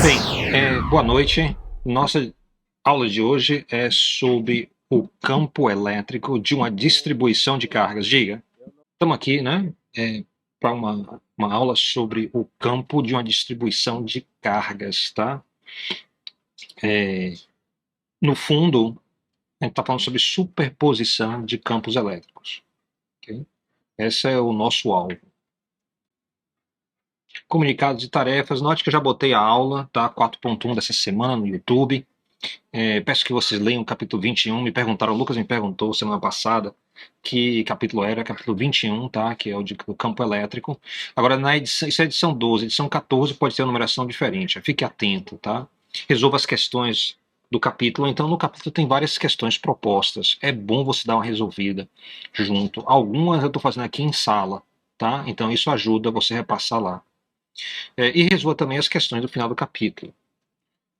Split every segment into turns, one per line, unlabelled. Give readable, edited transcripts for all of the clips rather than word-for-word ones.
Bem, boa noite. Nossa aula de hoje é sobre o campo elétrico de uma distribuição de cargas. Diga, estamos aqui, né, para uma aula sobre o campo de uma distribuição de cargas, tá? No fundo, a gente está falando sobre superposição de campos elétricos. Okay? Esse é o nosso alvo. Comunicados de tarefas, note que eu já botei a aula, tá? 4.1 dessa semana no YouTube. Peço que vocês leiam o capítulo 21. Me perguntaram, o Lucas me perguntou semana passada que capítulo era, capítulo 21, tá? Que é o do campo elétrico. Agora, na edição, isso é edição 12, edição 14 pode ter uma numeração diferente. Fique atento, tá? Resolva as questões do capítulo. Então, no capítulo tem várias questões propostas. É bom você dar uma resolvida junto. Algumas eu estou fazendo aqui em sala, tá? Então, isso ajuda você a repassar lá. E resolva também as questões do final do capítulo.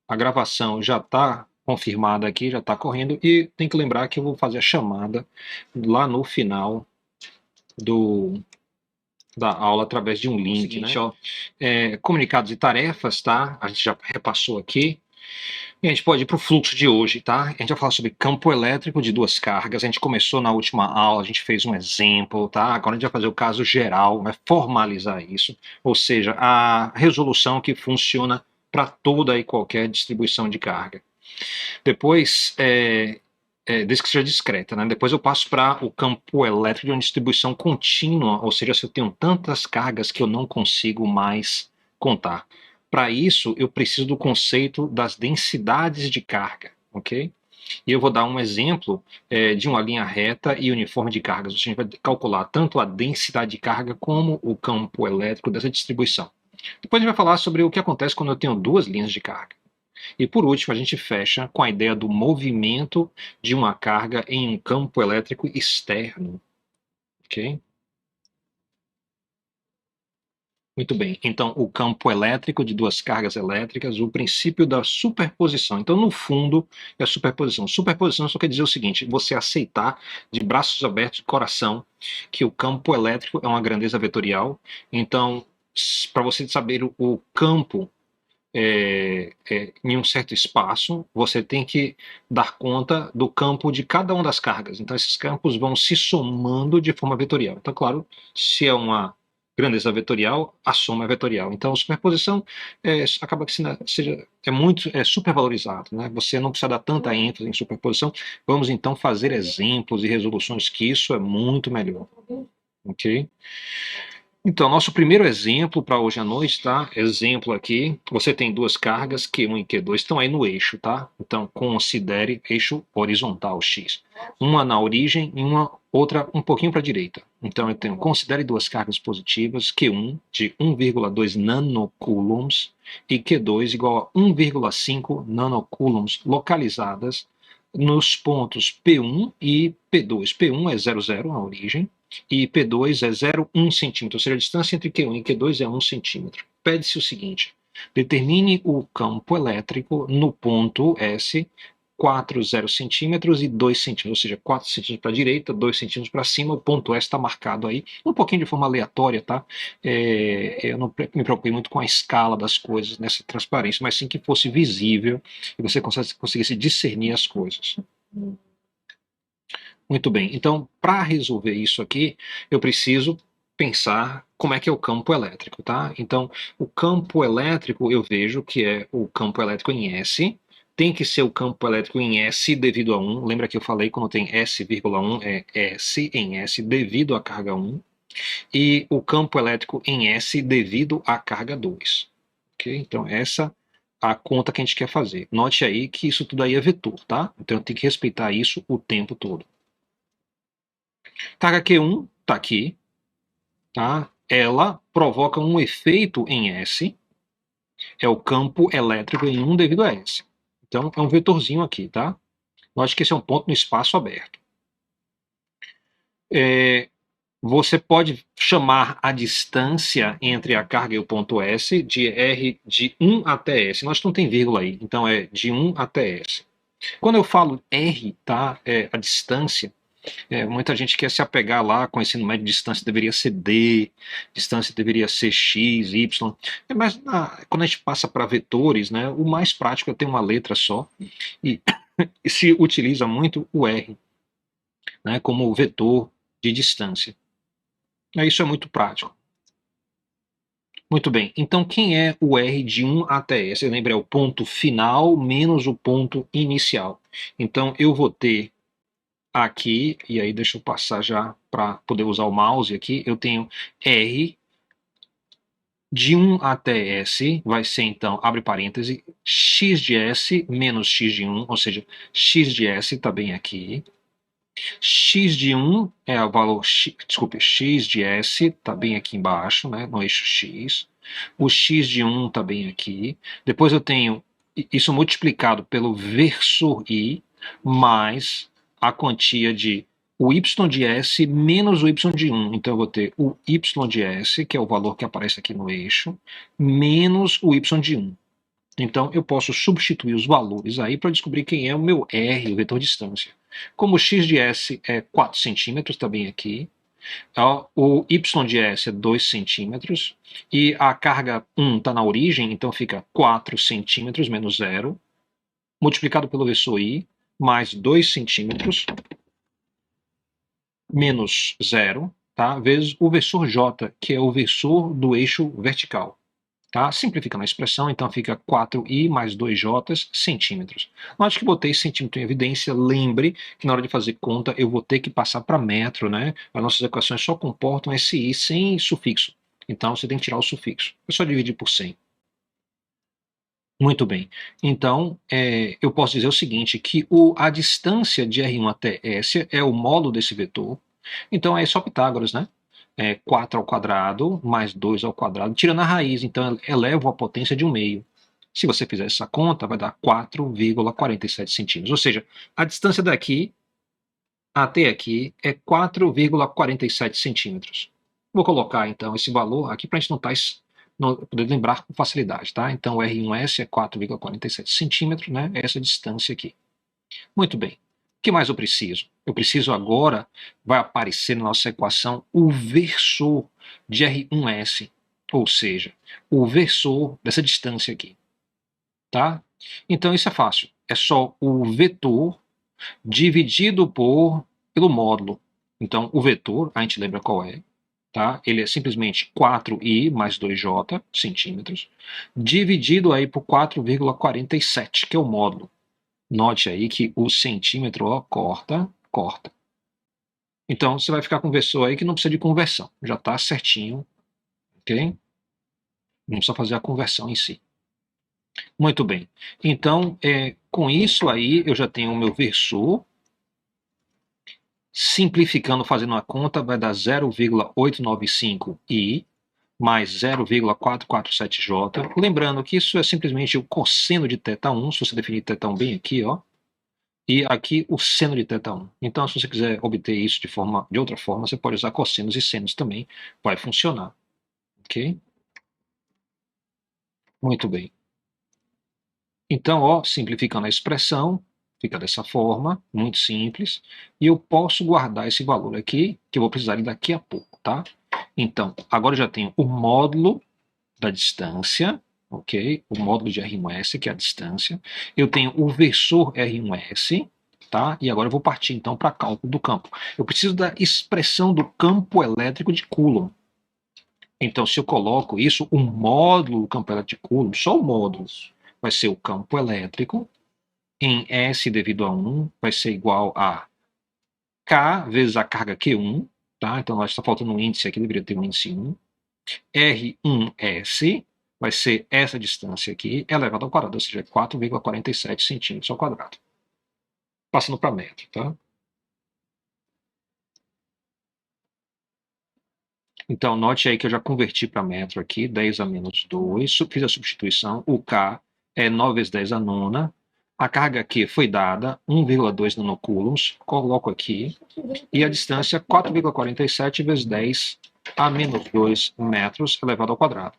A gravação já está confirmada aqui, já está correndo, e tem que lembrar que eu vou fazer a chamada lá no final da aula através de um link, seguinte, né? Ó, comunicados e tarefas, tá? A gente já repassou aqui. E a gente pode ir para o fluxo de hoje, tá? A gente vai falar sobre campo elétrico de duas cargas. A gente começou na última aula, a gente fez um exemplo, tá? Agora a gente vai fazer o caso geral, vai formalizar isso, ou seja, a resolução que funciona para toda e qualquer distribuição de carga. Depois, desde que seja discreta, né? Depois eu passo para o campo elétrico de uma distribuição contínua, ou seja, se eu tenho tantas cargas que eu não consigo mais contar. Para isso, eu preciso do conceito das densidades de carga, ok? E eu vou dar um exemplo de uma linha reta e uniforme de cargas. A gente vai calcular tanto a densidade de carga como o campo elétrico dessa distribuição. Depois a gente vai falar sobre o que acontece quando eu tenho duas linhas de carga. E por último, a gente fecha com a ideia do movimento de uma carga em um campo elétrico externo. Ok? Muito bem, então o campo elétrico de duas cargas elétricas, o princípio da superposição. Então, no fundo, é a superposição. Superposição só quer dizer o seguinte: você aceitar de braços abertos, de coração, que o campo elétrico é uma grandeza vetorial. Então, para você saber o campo em um certo espaço, você tem que dar conta do campo de cada uma das cargas. Então, esses campos vão se somando de forma vetorial. Então, claro, se é uma grandeza vetorial, a soma é vetorial. Então, a superposição acaba que é muito supervalorizado, né? Você não precisa dar tanta ênfase em superposição. Vamos, então, fazer exemplos e resoluções, que isso é muito melhor. Ok? Então, nosso primeiro exemplo para hoje à noite, tá? Exemplo aqui, você tem duas cargas, Q1 e Q2, estão aí no eixo, tá? Então, considere eixo horizontal X. Uma na origem e uma outra um pouquinho para a direita. Então, eu tenho, considere duas cargas positivas, Q1 de 1,2 nanocoulombs e Q2 igual a 1,5 nanocoulombs localizadas nos pontos P1 e P2. P1 é 0,0 a origem, e P2 é 0,1 centímetro, ou seja, a distância entre Q1 e Q2 é 1 centímetro. Pede-se o seguinte: determine o campo elétrico no ponto S, 4 0 centímetros e 2 centímetros, ou seja, 4 centímetros para a direita, 2 centímetros para cima, o ponto S está marcado aí, um pouquinho de forma aleatória, tá? Eu não me preocupei muito com a escala das coisas nessa transparência, mas sim que fosse visível e você conseguisse discernir as coisas. Muito bem, então para resolver isso aqui, eu preciso pensar como é que é o campo elétrico, tá? Então, o campo elétrico eu vejo que é o campo elétrico em S, tem que ser o campo elétrico em S devido a 1, lembra que eu falei quando tem S,1 é S em S devido à carga 1, e o campo elétrico em S devido à carga 2, ok? Então, essa a conta que a gente quer fazer. Note aí que isso tudo aí é vetor, tá? Então, eu tenho que respeitar isso o tempo todo. Carga Q1 está aqui, tá? Ela provoca um efeito em S, é o campo elétrico em 1 devido a S. Então, é um vetorzinho aqui, tá? Note que esse é um ponto no espaço aberto. Você pode chamar a distância entre a carga e o ponto S de R de 1 até S. Nós não tem vírgula aí, então é de 1 até S. Quando eu falo R, tá? A distância, Muita gente quer se apegar lá com o ensino médio, distância deveria ser D, distância deveria ser X, Y. Mas quando a gente passa para vetores, né, o mais prático é ter uma letra só. E, e se utiliza muito o R, né, como vetor de distância. Isso é muito prático. Muito bem, então quem é o R de 1 até S? Lembra, é o ponto final menos o ponto inicial. Então eu vou ter aqui, e aí deixa eu passar já para poder usar o mouse aqui, eu tenho R de 1 até S, vai ser então, abre parêntese, x de S menos x de 1, ou seja, x de S está bem aqui. X de 1 é o valor, desculpe, x de S está bem aqui embaixo, né, no eixo X. O x de 1 está bem aqui. Depois eu tenho isso multiplicado pelo versor I, mais a quantia de o y de S menos o y de 1. Então eu vou ter o y de S, que é o valor que aparece aqui no eixo, menos o y de 1. Então eu posso substituir os valores aí para descobrir quem é o meu R, o vetor distância. Como o x de S é 4 centímetros, está bem aqui. O y de S é 2 centímetros. E a carga 1 está na origem, então fica 4 centímetros menos 0, multiplicado pelo versor I, mais 2 centímetros, menos 0, tá? Vezes o versor J, que é o versor do eixo vertical. Tá? Simplificando a expressão, então fica 4i mais 2j centímetros. Note que botei centímetro em evidência, lembre que na hora de fazer conta eu vou ter que passar para metro, né? As nossas equações só comportam esse i sem sufixo, então você tem que tirar o sufixo. É só dividir por 100. Muito bem, então eu posso dizer o seguinte, que a distância de R1 até S é o módulo desse vetor, então é só Pitágoras, né? 4 ao quadrado mais 2 ao quadrado, tirando a raiz, então elevo a potência de 1 meio. Se você fizer essa conta, vai dar 4,47 centímetros. Ou seja, a distância daqui até aqui é 4,47 centímetros. Vou colocar, então, esse valor aqui para a gente poder lembrar com facilidade, tá? Então, o R1S é 4,47 centímetros, né? Essa distância aqui. Muito bem. O que mais eu preciso? Eu preciso agora, vai aparecer na nossa equação, o versor de R1S, ou seja, o versor dessa distância aqui. Tá? Então isso é fácil. É só o vetor dividido pelo módulo. Então o vetor, a gente lembra qual é, tá? Ele é simplesmente 4i mais 2j, centímetros, dividido aí por 4,47, que é o módulo. Note aí que o centímetro, ó, corta. Então, você vai ficar com um versor aí que não precisa de conversão. Já está certinho, ok? Não precisa fazer a conversão em si. Muito bem. Então, com isso aí, eu já tenho o meu versor. Simplificando, fazendo a conta, vai dar 0,895i mais 0,447j. Lembrando que isso é simplesmente o cosseno de θ1, se você definir θ1 bem aqui, ó. E aqui o seno de θ1. Então, se você quiser obter isso de outra forma, você pode usar cossenos e senos também, vai funcionar. Ok? Muito bem. Então, ó, simplificando a expressão, fica dessa forma, muito simples, e eu posso guardar esse valor aqui, que eu vou precisar daqui a pouco, tá? Então, agora eu já tenho o módulo da distância, ok? O módulo de R1S, que é a distância. Eu tenho o versor R1S, tá? E agora eu vou partir, então, para cálculo do campo. Eu preciso da expressão do campo elétrico de Coulomb. Então, se eu coloco isso, o módulo do campo elétrico de Coulomb, só o módulo, vai ser o campo elétrico, em S devido a 1, vai ser igual a K vezes a carga Q1, tá? Então, nós está faltando um índice aqui, deveria ter um índice 1. R1S vai ser essa distância aqui, elevado ao quadrado, ou seja, 4,47 centímetros ao quadrado. Passando para metro, tá? Então, note aí que eu já converti para metro aqui, 10 a menos 2, fiz a substituição, o K é 9 vezes 10 a nona, a carga Q foi dada, 1,2 nanocoulombs, coloco aqui, e a distância 4,47 vezes 10 a menos 2 metros elevado ao quadrado.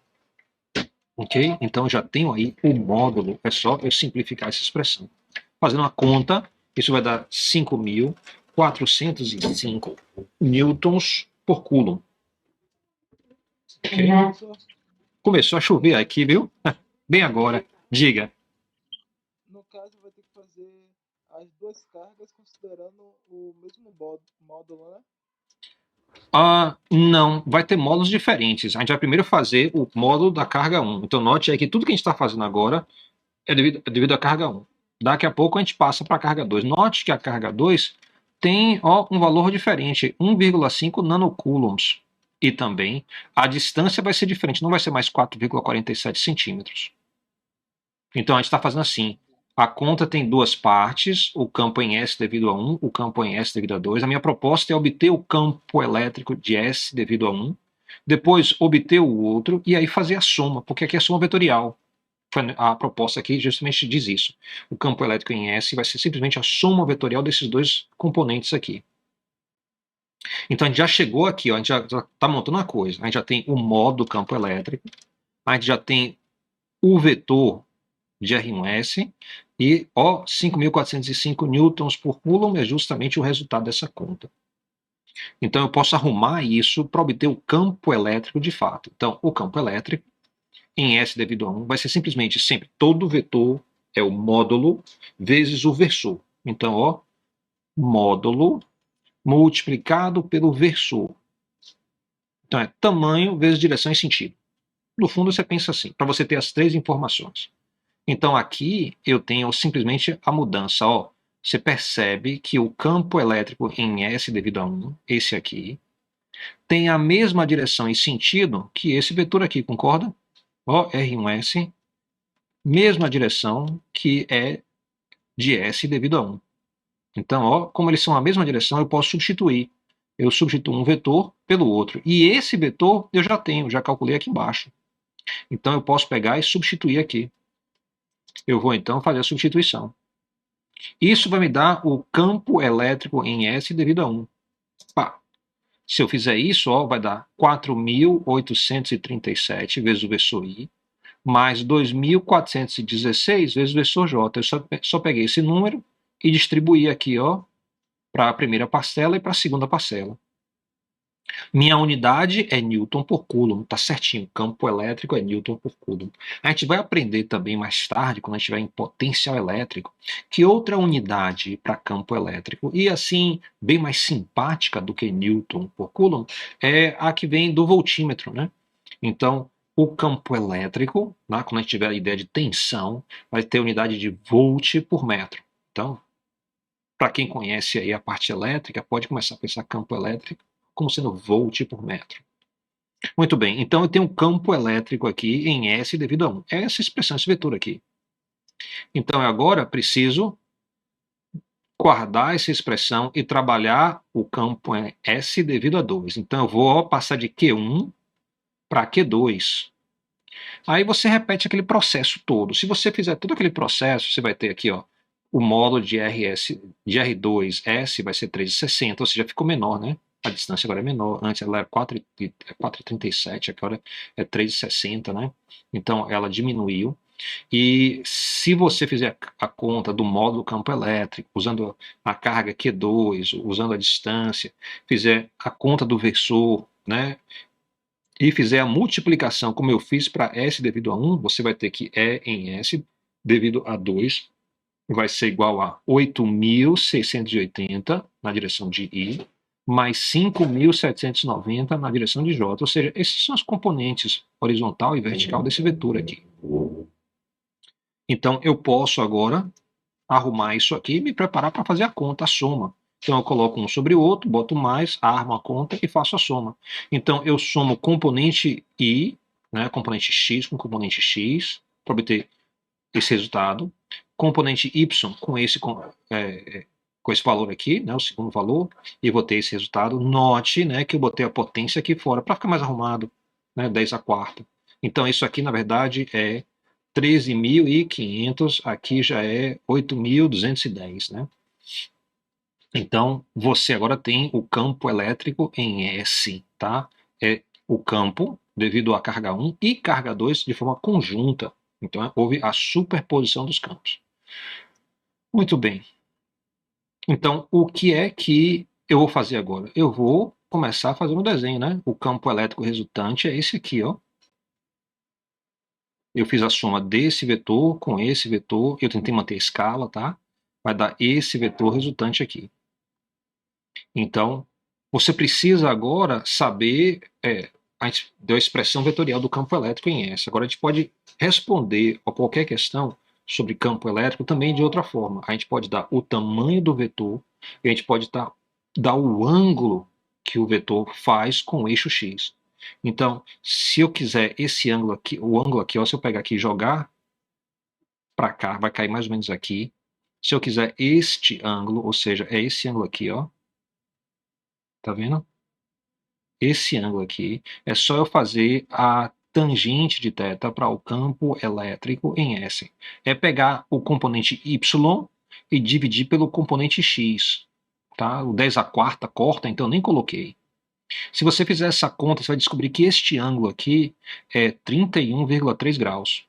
Ok? Então já tenho aí o módulo, é só eu simplificar essa expressão. Fazendo uma conta, isso vai dar 5.000 405 newtons por coulomb. Okay. Começou a chover aqui, viu? Bem agora. Diga.
No caso, vai ter que fazer as duas cargas considerando o mesmo módulo, né?
Não, vai ter módulos diferentes. A gente vai primeiro fazer o módulo da carga 1. Então, note aí que tudo que a gente está fazendo agora é devido à carga 1. Daqui a pouco a gente passa para a carga 2. Note que a carga 2 tem um valor diferente, 1,5 nanocoulombs. E também a distância vai ser diferente, não vai ser mais 4,47 centímetros. Então a gente está fazendo assim. A conta tem duas partes, o campo em S devido a 1, o campo em S devido a 2. A minha proposta é obter o campo elétrico de S devido a 1, depois obter o outro e aí fazer a soma, porque aqui é soma vetorial. A proposta aqui justamente diz isso. O campo elétrico em S vai ser simplesmente a soma vetorial desses dois componentes aqui. Então a gente já chegou aqui, ó, a gente já está montando uma coisa. A gente já tem o modo do campo elétrico, a gente já tem o vetor de R1S e 5.405 newtons por coulomb é justamente o resultado dessa conta. Então eu posso arrumar isso para obter o campo elétrico de fato. Então o campo elétrico em S devido a 1 vai ser simplesmente sempre todo vetor é o módulo vezes o versor. Então, ó, módulo multiplicado pelo versor. Então é tamanho vezes direção e sentido. No fundo você pensa assim, para você ter as três informações. Então aqui eu tenho simplesmente a mudança, ó. Você percebe que o campo elétrico em S devido a 1, esse aqui, tem a mesma direção e sentido que esse vetor aqui, concorda? Ó, R1S, mesma direção que é de S devido a 1. Então, ó, como eles são a mesma direção, eu posso substituir. Eu substituo um vetor pelo outro. E esse vetor eu já tenho, já calculei aqui embaixo. Então eu posso pegar e substituir aqui. Eu vou então fazer a substituição. Isso vai me dar o campo elétrico em S devido a 1. Pá. Se eu fizer isso, ó, vai dar 4.837 vezes o versor I, mais 2.416 vezes o versor J. Eu só peguei esse número e distribuí aqui para a primeira parcela e para a segunda parcela. Minha unidade é Newton por Coulomb, tá certinho. Campo elétrico é Newton por Coulomb. A gente vai aprender também mais tarde, quando a gente estiver em potencial elétrico, que outra unidade para campo elétrico, e assim, bem mais simpática do que Newton por Coulomb, é a que vem do voltímetro, né? Então, o campo elétrico, né, quando a gente tiver a ideia de tensão, vai ter unidade de volt por metro. Então, para quem conhece aí a parte elétrica, pode começar a pensar campo elétrico como sendo volt por metro. Muito bem, então eu tenho um campo elétrico aqui em S devido a 1. É essa expressão, esse vetor aqui. Então eu agora preciso guardar essa expressão e trabalhar o campo em S devido a 2. Então eu vou passar de Q1 para Q2. Aí você repete aquele processo todo. Se você fizer todo aquele processo, você vai ter aqui, ó, o módulo de R2S vai ser 3,60, ou seja, ficou menor, né? A distância agora é menor. Antes ela era 4,37, agora é 3,60, né? Então ela diminuiu. E se você fizer a conta do módulo campo elétrico, usando a carga Q2, usando a distância, fizer a conta do versor, né? E fizer a multiplicação, como eu fiz para S devido a 1, você vai ter que E em S devido a 2 vai ser igual a 8.680 na direção de I, mais 5.790 na direção de J. Ou seja, esses são os componentes horizontal e vertical desse vetor aqui. Então, eu posso agora arrumar isso aqui e me preparar para fazer a conta, a soma. Então, eu coloco um sobre o outro, boto mais, armo a conta e faço a soma. Então, eu somo componente I, né, componente X com componente X, para obter esse resultado. Componente Y com esse valor aqui, né, o segundo valor, e vou ter esse resultado. Note, né, que eu botei a potência aqui fora para ficar mais arrumado, né, 10 a quarta. Então, isso aqui, na verdade, é 13.500, aqui já é 8.210, né? Então, você agora tem o campo elétrico em S, tá? É o campo devido à carga 1 e carga 2 de forma conjunta. Então, houve a superposição dos campos. Muito bem. Então, o que é que eu vou fazer agora? Eu vou começar a fazer um desenho, né? O campo elétrico resultante é esse aqui, ó. Eu fiz a soma desse vetor com esse vetor, eu tentei manter a escala, tá? Vai dar esse vetor resultante aqui. Então, você precisa agora saber, a gente deu a expressão vetorial do campo elétrico em S. Agora a gente pode responder a qualquer questão sobre campo elétrico também de outra forma. A gente pode dar o tamanho do vetor e a gente pode dar o ângulo que o vetor faz com o eixo x. Então, se eu quiser esse ângulo aqui, o ângulo aqui, ó, se eu pegar aqui e jogar para cá, vai cair mais ou menos aqui. Se eu quiser este ângulo, ou seja, é esse ângulo aqui, ó. Tá vendo? Esse ângulo aqui, é só eu fazer a tangente de θ para o campo elétrico em S. É pegar o componente y e dividir pelo componente x. Tá? O 10 a quarta corta, então eu nem coloquei. Se você fizer essa conta, você vai descobrir que este ângulo aqui é 31,3 graus.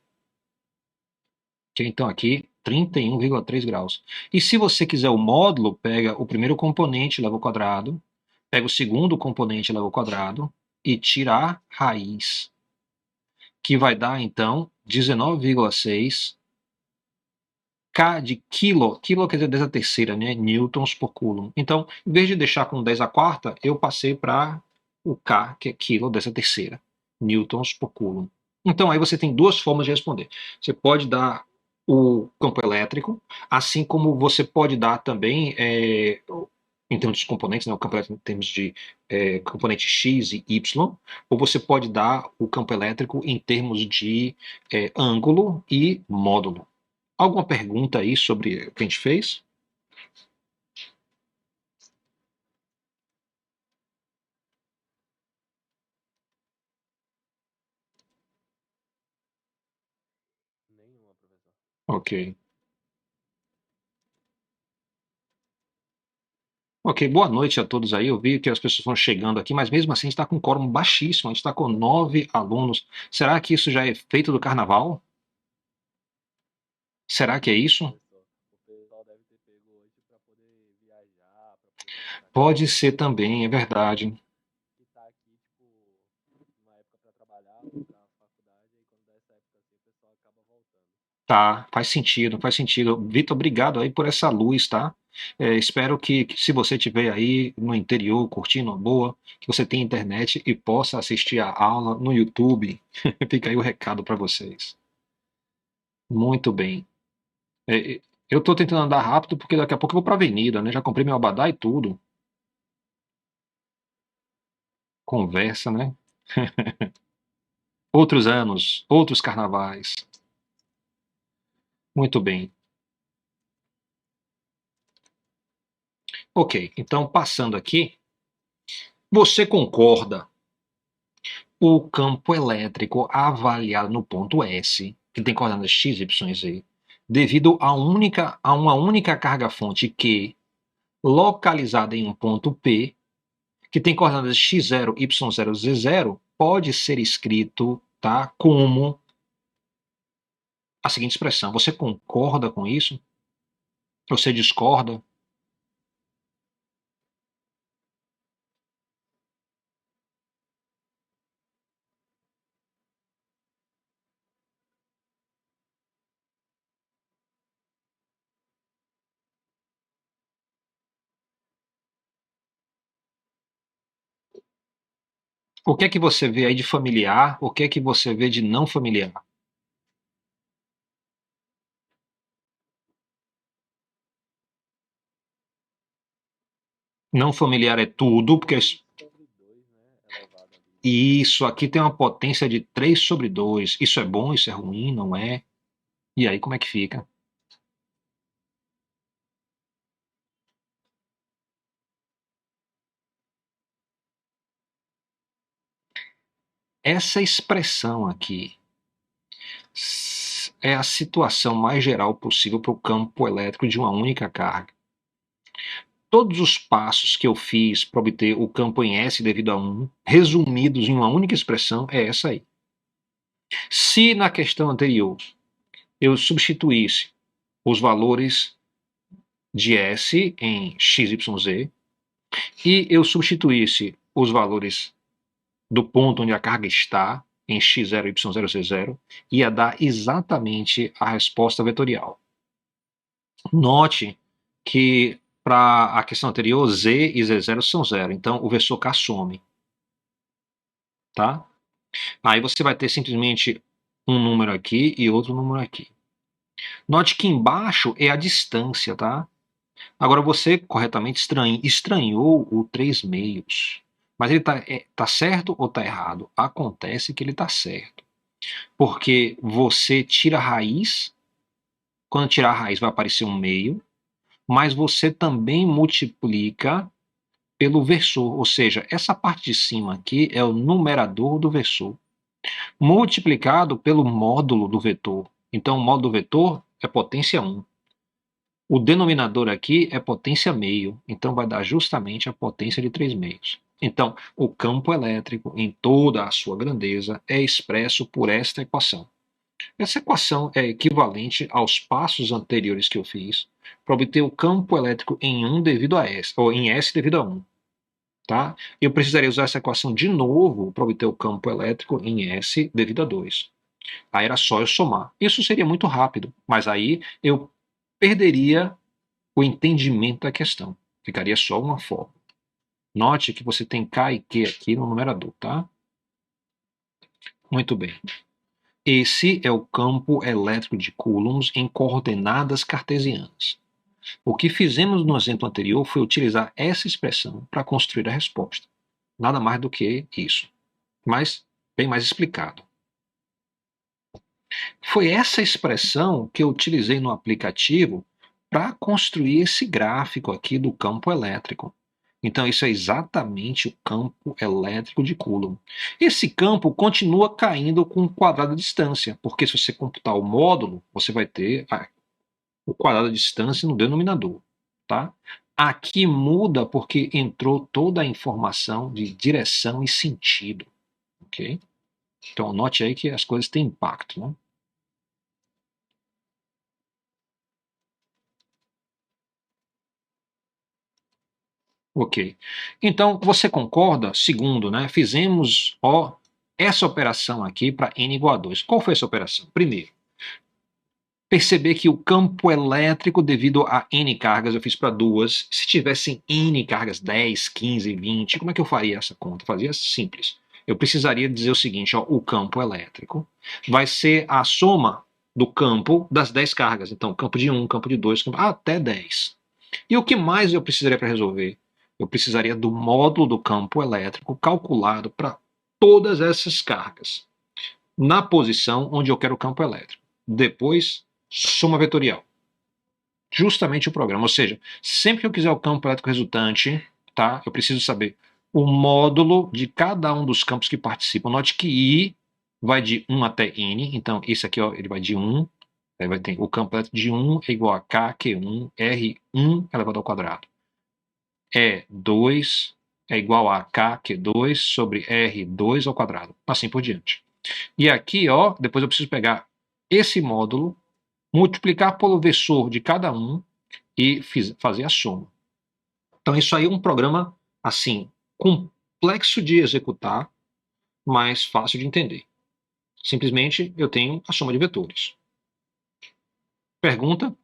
Então aqui, 31,3 graus. E se você quiser o módulo, pega o primeiro componente, leva ao quadrado, pega o segundo componente, leva ao quadrado, e tira a raiz, que vai dar, então, 19,6 K de quilo quer dizer 10 a terceira, né? Newtons por coulomb. Então, em vez de deixar com 10 a quarta, eu passei para o K, que é quilo 10 a terceira, Newtons por coulomb. Então, aí você tem duas formas de responder. Você pode dar o campo elétrico, assim como você pode dar também, em termos de componentes, né, o campo elétrico em termos de componente X e Y, ou você pode dar o campo elétrico em termos de ângulo e módulo. Alguma pergunta aí sobre o que a gente fez?
Nenhuma, professor.
Ok. Ok, boa noite a todos aí. Eu vi que as pessoas vão chegando aqui, mas mesmo assim a gente está com um quórum baixíssimo, a gente está com 9 alunos. Será que isso já é feito do carnaval? Será que é isso?
Professor, o pessoal deve ter pego hoje para poder viajar, para poder passar
Pode
férias,
ser também, é verdade.
e tá aqui, tipo, numa época para trabalhar, para faculdade, e quando dá essa época assim, o pessoal acaba voltando.
Tá, faz sentido, faz sentido. Vitor, obrigado aí por essa luz, tá? Espero que se você estiver aí no interior curtindo uma boa, que você tenha internet e possa assistir a aula no YouTube. Fica aí o recado para vocês. Muito bem. Eu estou tentando andar rápido porque daqui a pouco eu vou para a avenida, né? Já comprei meu abadá e tudo. Conversa, né? Outros anos, outros carnavais. Muito bem. Ok, então passando aqui, você concorda o campo elétrico avaliado no ponto S, que tem coordenadas x, y e z, devido a uma única carga-fonte Q, localizada em um ponto P, que tem coordenadas x0, y0, z0, pode ser escrito, tá, como a seguinte expressão. Você concorda com isso? Você discorda? O que é que você vê aí de familiar? O que é que você vê de não familiar? Não familiar é tudo, porque
3/2, né, elevado ali.
isso aqui tem uma potência de 3/2. Isso é bom, isso é ruim, não é? E aí, como é que fica? Essa expressão aqui é a situação mais geral possível para o campo elétrico de uma única carga. Todos os passos que eu fiz para obter o campo em S devido a 1, resumidos em uma única expressão, é essa aí. Se na questão anterior eu substituísse os valores de S em XYZ, e eu substituísse os valores do ponto onde a carga está, em x0, y0, z0, ia dar exatamente a resposta vetorial. Note que para a questão anterior, z e z0 são zero, então o versor K some. Tá? Aí você vai ter simplesmente um número aqui e outro número aqui. Note que embaixo é a distância, tá? Agora você corretamente estranhou o 3 meios. Mas ele tá certo ou tá errado? Acontece que ele tá certo. Porque você tira a raiz, quando tirar a raiz vai aparecer um meio, mas você também multiplica pelo versor, ou seja, essa parte de cima aqui é o numerador do versor, multiplicado pelo módulo do vetor. Então o módulo do vetor é potência 1. O denominador aqui é potência meio, então vai dar justamente a potência de 3 meios. Então, o campo elétrico, em toda a sua grandeza, é expresso por esta equação. Essa equação é equivalente aos passos anteriores que eu fiz para obter o campo elétrico em 1 devido a S, ou em S devido a 1. Tá? Eu precisaria usar essa equação de novo para obter o campo elétrico em S devido a 2. Aí era só eu somar. Isso seria muito rápido, mas aí eu perderia o entendimento da questão. Ficaria só uma fórmula. Note que você tem K e Q aqui no numerador, tá? Muito bem. Esse é o campo elétrico de coulombs em coordenadas cartesianas. O que fizemos no exemplo anterior foi utilizar essa expressão para construir a resposta. Nada mais do que isso, mas bem mais explicado. Foi essa expressão que eu utilizei no aplicativo para construir esse gráfico aqui do campo elétrico. Então, isso é exatamente o campo elétrico de Coulomb. Esse campo continua caindo com o quadrado de distância, porque se você computar o módulo, você vai ter o quadrado de distância no denominador. Tá? Aqui muda porque entrou toda a informação de direção e sentido. Okay? Então, note aí que as coisas têm impacto. Né? Ok. Então, você concorda? Segundo, né? Fizemos essa operação aqui para n igual a 2. Qual foi essa operação? Primeiro, perceber que o campo elétrico devido a n cargas eu fiz para 2. Se tivessem n cargas, 10, 15, 20, como é que eu faria essa conta? Fazia simples. Eu precisaria dizer o seguinte, o campo elétrico vai ser a soma do campo das 10 cargas. Então, campo de 1, campo de 2, até 10. E o que mais eu precisaria para resolver? Eu precisaria do módulo do campo elétrico calculado para todas essas cargas, na posição onde eu quero o campo elétrico. Depois, soma vetorial. Justamente o programa. Ou seja, sempre que eu quiser o campo elétrico resultante, tá, eu preciso saber o módulo de cada um dos campos que participam. Note que I vai de 1 até N. Então, esse aqui ele vai de 1. Aí vai ter o campo elétrico de 1 é igual a K, Q1, R1 elevado ao quadrado. E2 é igual a K, Q2 sobre R2 ao quadrado. Assim por diante. E aqui, depois eu preciso pegar esse módulo, multiplicar pelo versor de cada um e fazer a soma. Então isso aí é um programa, assim, complexo de executar, mas fácil de entender. Simplesmente eu tenho a soma de vetores. Pergunta?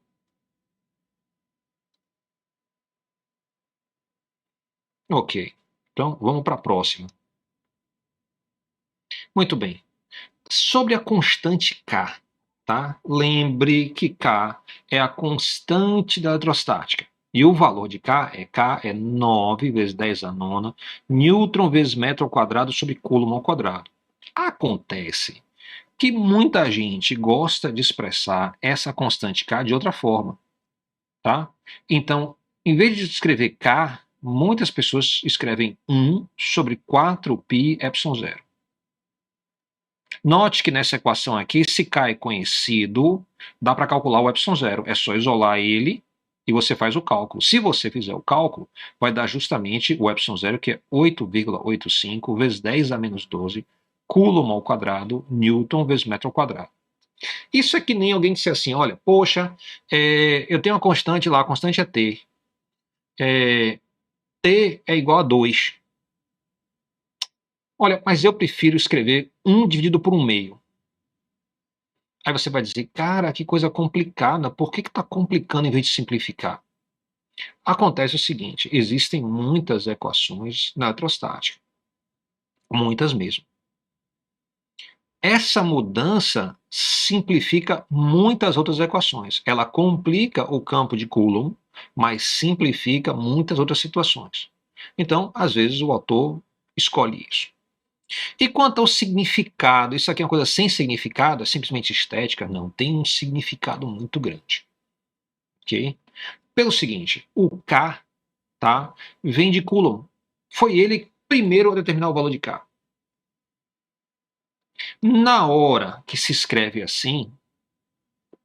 Ok. Então vamos para a próxima. Muito bem. Sobre a constante K, tá? Lembre que K é a constante da eletrostática. E o valor de K é 9 vezes 10 a nona, newton vezes metro ao quadrado sobre coulomb ao quadrado. Acontece que muita gente gosta de expressar essa constante K de outra forma, tá? Então, em vez de escrever K, muitas pessoas escrevem 1 sobre 4π epsilon zero. Note que nessa equação aqui, se K é conhecido, dá para calcular o epsilon zero. É só isolar ele e você faz o cálculo. Se você fizer o cálculo, vai dar justamente o epsilon zero, que é 8,85 vezes 10 a menos 12 coulomb ao quadrado, newton vezes metro ao quadrado. Isso é que nem alguém disser assim, olha, poxa, eu tenho uma constante lá, a constante é T. T é igual a 2. Olha, mas eu prefiro escrever 1 dividido por 1/2. Aí você vai dizer, cara, que coisa complicada, por que está complicando em vez de simplificar? Acontece o seguinte, existem muitas equações na eletrostática, muitas mesmo. Essa mudança simplifica muitas outras equações. Ela complica o campo de Coulomb, mas simplifica muitas outras situações. Então, às vezes, o autor escolhe isso. E quanto ao significado, isso aqui é uma coisa sem significado, é simplesmente estética? Não, tem um significado muito grande. Ok? Pelo seguinte, o K, tá, vem de Coulomb. Foi ele primeiro a determinar o valor de K. Na hora que se escreve assim,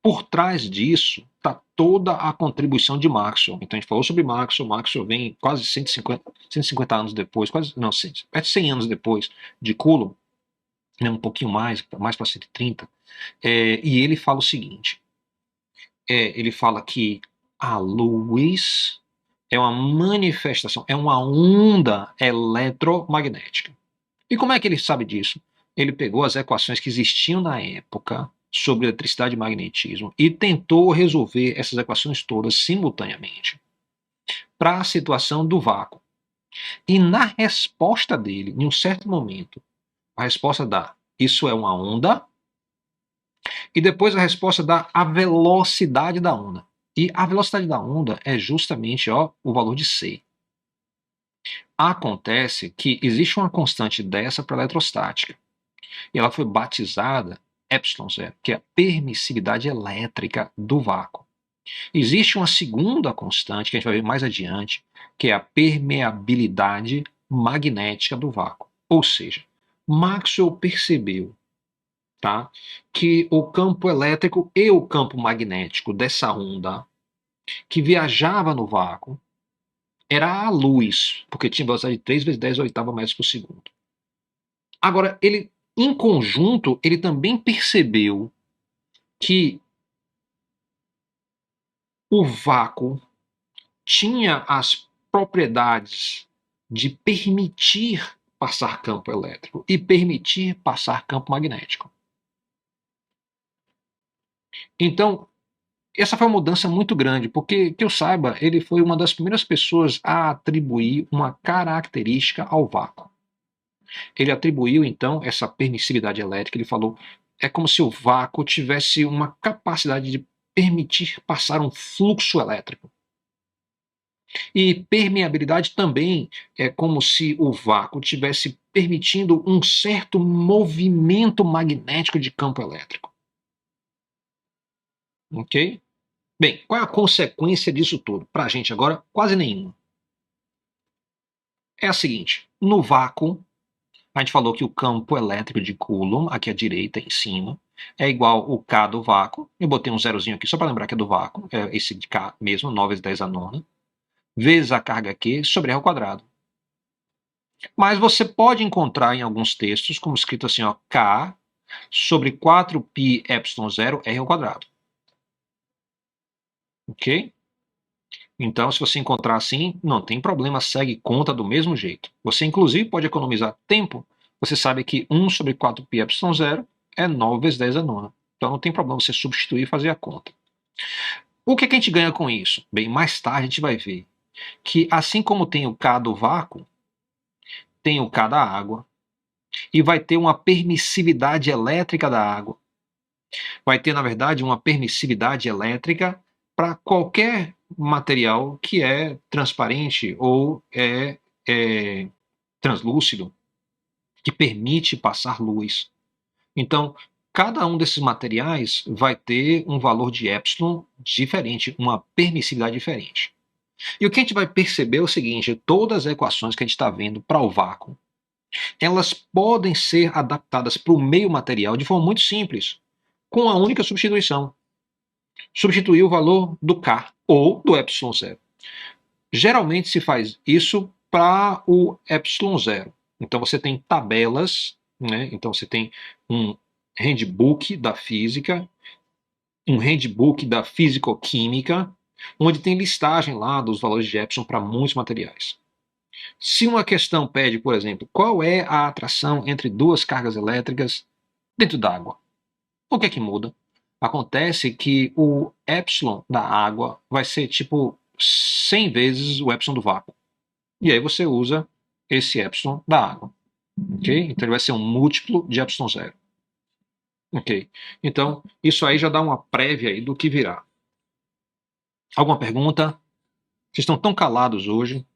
por trás disso está toda a contribuição de Maxwell. Então a gente falou sobre Maxwell, Maxwell vem quase 150 anos depois, quase, não, perto de 100 anos depois de Coulomb, né, um pouquinho mais para 130, e ele fala o seguinte, ele fala que a luz é uma manifestação, é uma onda eletromagnética. E como é que ele sabe disso? Ele pegou as equações que existiam na época sobre eletricidade e magnetismo e tentou resolver essas equações todas simultaneamente para a situação do vácuo. E na resposta dele, em um certo momento, a resposta dá: isso é uma onda, e depois a resposta dá a velocidade da onda. E a velocidade da onda é justamente o valor de C. Acontece que existe uma constante dessa para a eletrostática. E ela foi batizada ε0, que é a permissividade elétrica do vácuo. Existe uma segunda constante, que a gente vai ver mais adiante, que é a permeabilidade magnética do vácuo. Ou seja, Maxwell percebeu, tá, que o campo elétrico e o campo magnético dessa onda que viajava no vácuo era a luz, porque tinha velocidade de 3 vezes 10 oitava metros por segundo. Agora, ele, em conjunto, ele também percebeu que o vácuo tinha as propriedades de permitir passar campo elétrico e permitir passar campo magnético. Então, essa foi uma mudança muito grande, porque, que eu saiba, ele foi uma das primeiras pessoas a atribuir uma característica ao vácuo. Ele atribuiu, então, essa permissividade elétrica, ele falou, é como se o vácuo tivesse uma capacidade de permitir passar um fluxo elétrico. E permeabilidade também é como se o vácuo tivesse permitindo um certo movimento magnético de campo elétrico. Ok? Bem, qual é a consequência disso tudo? Para a gente agora, quase nenhuma. É a seguinte, no vácuo, a gente falou que o campo elétrico de Coulomb, aqui à direita, em cima, é igual ao K do vácuo. Eu botei um zerozinho aqui só para lembrar que é do vácuo, é esse de K mesmo, 9 vezes 10 a nona, vezes a carga Q sobre R ao quadrado. Mas você pode encontrar em alguns textos, como escrito assim, K sobre 4π ε0 R ao quadrado. Ok? Então, se você encontrar assim, não tem problema, segue conta do mesmo jeito. Você, inclusive, pode economizar tempo. Você sabe que 1 sobre 4π ε0 é 9 vezes 10 a nona. Então, não tem problema você substituir e fazer a conta. O que a gente ganha com isso? Bem, mais tarde a gente vai ver que, assim como tem o K do vácuo, tem o K da água, e vai ter uma permissividade elétrica da água. Vai ter, na verdade, uma permissividade elétrica para qualquer material que é transparente ou é translúcido, que permite passar luz. Então, cada um desses materiais vai ter um valor de epsilon diferente, uma permissividade diferente. E o que a gente vai perceber é o seguinte, todas as equações que a gente está vendo para o vácuo, elas podem ser adaptadas para o meio material de forma muito simples, com a única substituição. Substituir o valor do K ou do ε0. Geralmente se faz isso para o ε0. Então você tem tabelas, né? Então você tem um handbook da física, um handbook da fisicoquímica, onde tem listagem lá dos valores de Epsilon para muitos materiais. Se uma questão pede, por exemplo, qual é a atração entre duas cargas elétricas dentro d'água, o que é que muda? Acontece que o epsilon da água vai ser tipo 100 vezes o epsilon do vácuo. E aí você usa esse epsilon da água. Ok? Então ele vai ser um múltiplo de epsilon zero. Ok? Então isso aí já dá uma prévia aí do que virá. Alguma pergunta? Vocês estão tão calados hoje.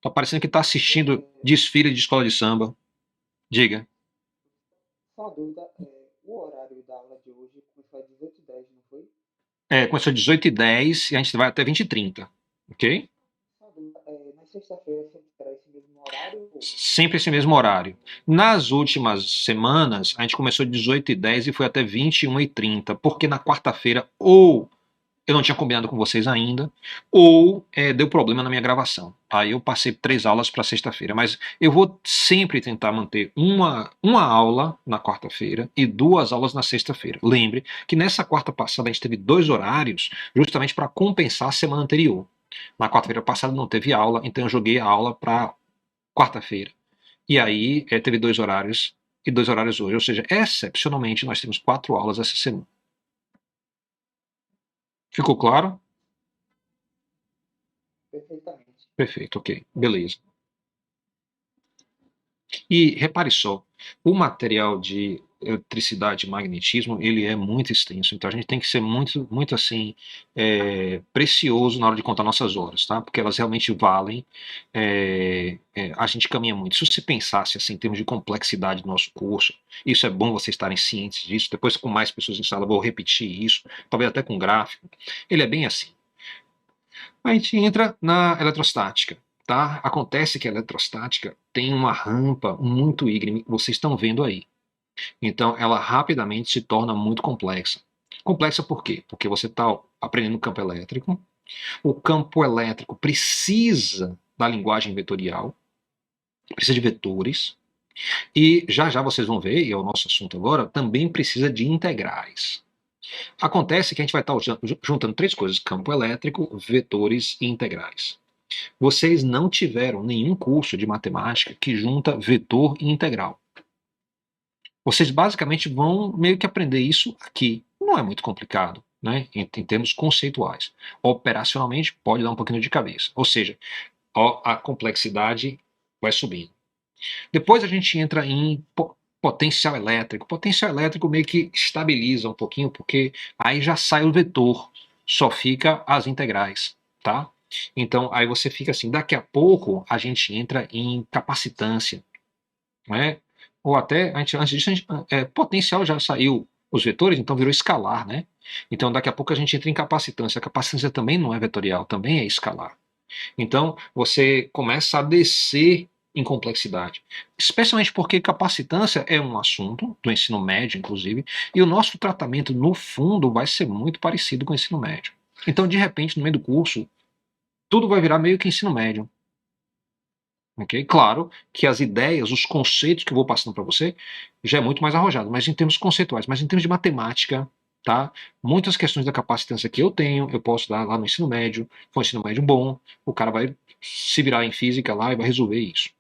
Tá parecendo que está assistindo desfile de escola de samba. Diga.
Só uma dúvida, o horário da aula de hoje começou às 18h10, não foi?
Começou às 18h10 e a gente vai até 20h30. Ok?
Só uma dúvida, na sexta-feira sempre será esse mesmo horário?
Sempre esse mesmo horário. Nas últimas semanas, a gente começou de 18h10 e foi até 21h30, porque na quarta-feira ou eu não tinha combinado com vocês ainda, ou deu problema na minha gravação. Aí eu passei 3 aulas para sexta-feira, mas eu vou sempre tentar manter uma aula na quarta-feira e 2 aulas na sexta-feira. Lembre que nessa quarta passada a gente teve 2 horários justamente para compensar a semana anterior. Na quarta-feira passada não teve aula, então eu joguei a aula para quarta-feira. E aí teve 2 horários e 2 horários hoje. Ou seja, excepcionalmente nós temos 4 aulas essa semana. Ficou claro?
Perfeitamente.
Perfeito, ok. Beleza. E repare só, o material de eletricidade e magnetismo, ele é muito extenso, então a gente tem que ser muito, muito assim, precioso na hora de contar nossas horas, tá? Porque elas realmente valem, a gente caminha muito. Se você pensasse assim, em termos de complexidade do nosso curso, isso é bom vocês estarem cientes disso, depois com mais pessoas em sala eu vou repetir isso, talvez até com gráfico, ele é bem assim. A gente entra na eletrostática. Tá? Acontece que a eletrostática tem uma rampa muito íngreme que vocês estão vendo aí. Então, ela rapidamente se torna muito complexa. Complexa por quê? Porque você está aprendendo campo elétrico. O campo elétrico precisa da linguagem vetorial, precisa de vetores. E já já vocês vão ver, e é o nosso assunto agora, também precisa de integrais. Acontece que a gente vai estar juntando 3 coisas: campo elétrico, vetores e integrais. Vocês não tiveram nenhum curso de matemática que junta vetor e integral. Vocês basicamente vão meio que aprender isso aqui. Não é muito complicado, né, em termos conceituais. Operacionalmente pode dar um pouquinho de cabeça. Ou seja, a complexidade vai subindo. Depois a gente entra em potencial elétrico. Potencial elétrico meio que estabiliza um pouquinho, porque aí já sai o vetor, só fica as integrais, tá? Então aí você fica assim, daqui a pouco a gente entra em capacitância, né? Ou até, antes disso, potencial já saiu os vetores, então virou escalar, né? Então daqui a pouco a gente entra em capacitância. A capacitância também não é vetorial, também é escalar. Então, você começa a descer em complexidade. Especialmente porque capacitância é um assunto do ensino médio, inclusive, e o nosso tratamento, no fundo, vai ser muito parecido com o ensino médio. Então, de repente, no meio do curso, tudo vai virar meio que ensino médio. Okay? Claro que as ideias, os conceitos que eu vou passando para você, já é muito mais arrojado, mas em termos conceituais, mas em termos de matemática, tá? Muitas questões da capacitância que eu tenho, eu posso dar lá no ensino médio, foi um ensino médio bom, o cara vai se virar em física lá e vai resolver isso.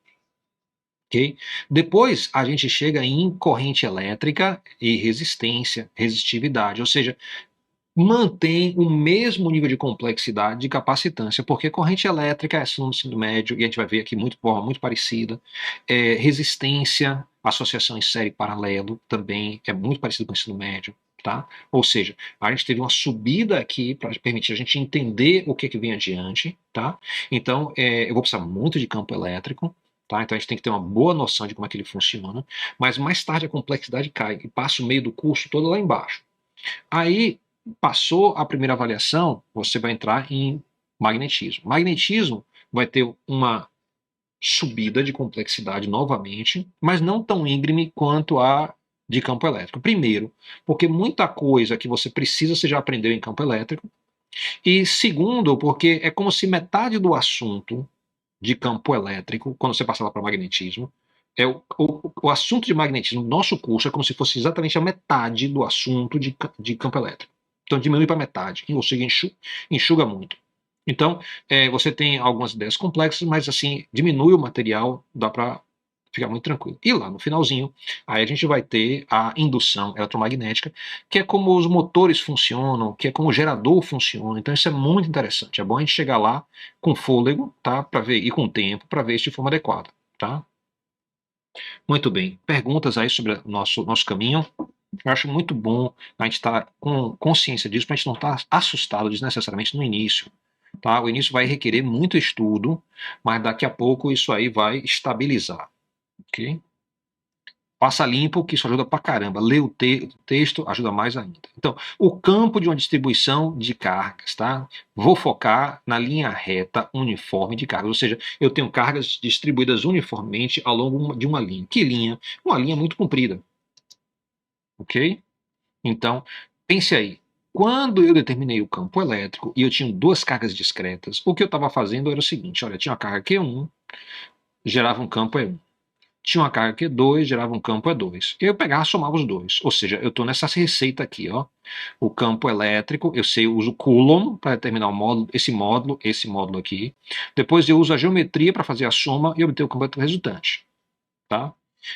Okay? Depois a gente chega em corrente elétrica e resistência, resistividade, ou seja, mantém o mesmo nível de complexidade de capacitância, porque corrente elétrica é no ensino médio, e a gente vai ver aqui muito, forma muito parecida. Resistência, associação em série paralelo, também é muito parecido com o ensino médio. Tá? Ou seja, a gente teve uma subida aqui para permitir a gente entender o que vem adiante. Tá? Então, eu vou precisar muito de campo elétrico. Tá? Então a gente tem que ter uma boa noção de como é que ele funciona, mas mais tarde a complexidade cai e passa o meio do curso todo lá embaixo. Aí, passou a primeira avaliação, você vai entrar em magnetismo. Magnetismo vai ter uma subida de complexidade novamente, mas não tão íngreme quanto a de campo elétrico. Primeiro, porque muita coisa que você precisa você já aprendeu em campo elétrico. E segundo, porque é como se metade do assunto de campo elétrico, quando você passar lá para magnetismo, O assunto de magnetismo do nosso curso é como se fosse exatamente a metade do assunto de campo elétrico. Então diminui para metade, ou seja, enxuga muito. Então, você tem algumas ideias complexas, mas assim, diminui o material, dá para ficar muito tranquilo. E lá no finalzinho, aí a gente vai ter a indução eletromagnética, que é como os motores funcionam, que é como o gerador funciona. Então isso é muito interessante. É bom a gente chegar lá com fôlego, tá? Para ver, e com tempo, para ver isso de forma adequada, tá? Muito bem. Perguntas aí sobre o nosso caminho. Eu acho muito bom a gente estar com consciência disso, para a gente não estar assustado desnecessariamente no início. Tá? O início vai requerer muito estudo, mas daqui a pouco isso aí vai estabilizar. Ok? Passa limpo, que isso ajuda pra caramba. Ler o texto ajuda mais ainda. Então, o campo de uma distribuição de cargas, tá? Vou focar na linha reta uniforme de cargas, ou seja, eu tenho cargas distribuídas uniformemente ao longo de uma linha. Que linha? Uma linha muito comprida, ok? Então, pense aí. Quando eu determinei o campo elétrico e eu tinha duas cargas discretas, o que eu estava fazendo era o seguinte: olha, tinha uma carga Q1, gerava um campo E1. Tinha uma carga Q2, gerava um campo E2. Eu pegava e somava os dois. Ou seja, eu estou nessa receita aqui, ó. O campo elétrico, eu sei, eu uso Coulomb para determinar o módulo, esse módulo aqui. Depois eu uso a geometria para fazer a soma e obter o campo resultante. Tá?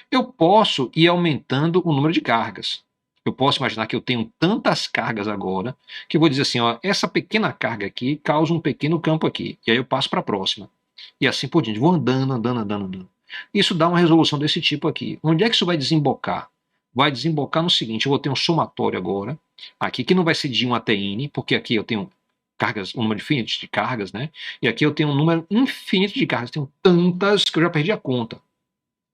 Eu posso ir aumentando o número de cargas. Eu posso imaginar que eu tenho tantas cargas agora que eu vou dizer assim, ó, essa pequena carga aqui causa um pequeno campo aqui. E aí eu passo para a próxima. E assim por diante. Vou andando, andando, andando, andando. Isso dá uma resolução desse tipo aqui. Onde é que isso vai desembocar? Vai desembocar no seguinte: eu vou ter um somatório agora, aqui que não vai ser de 1 até n, porque aqui eu tenho cargas, um número infinito de cargas, né? E aqui eu tenho um número infinito de cargas. Tenho tantas que eu já perdi a conta.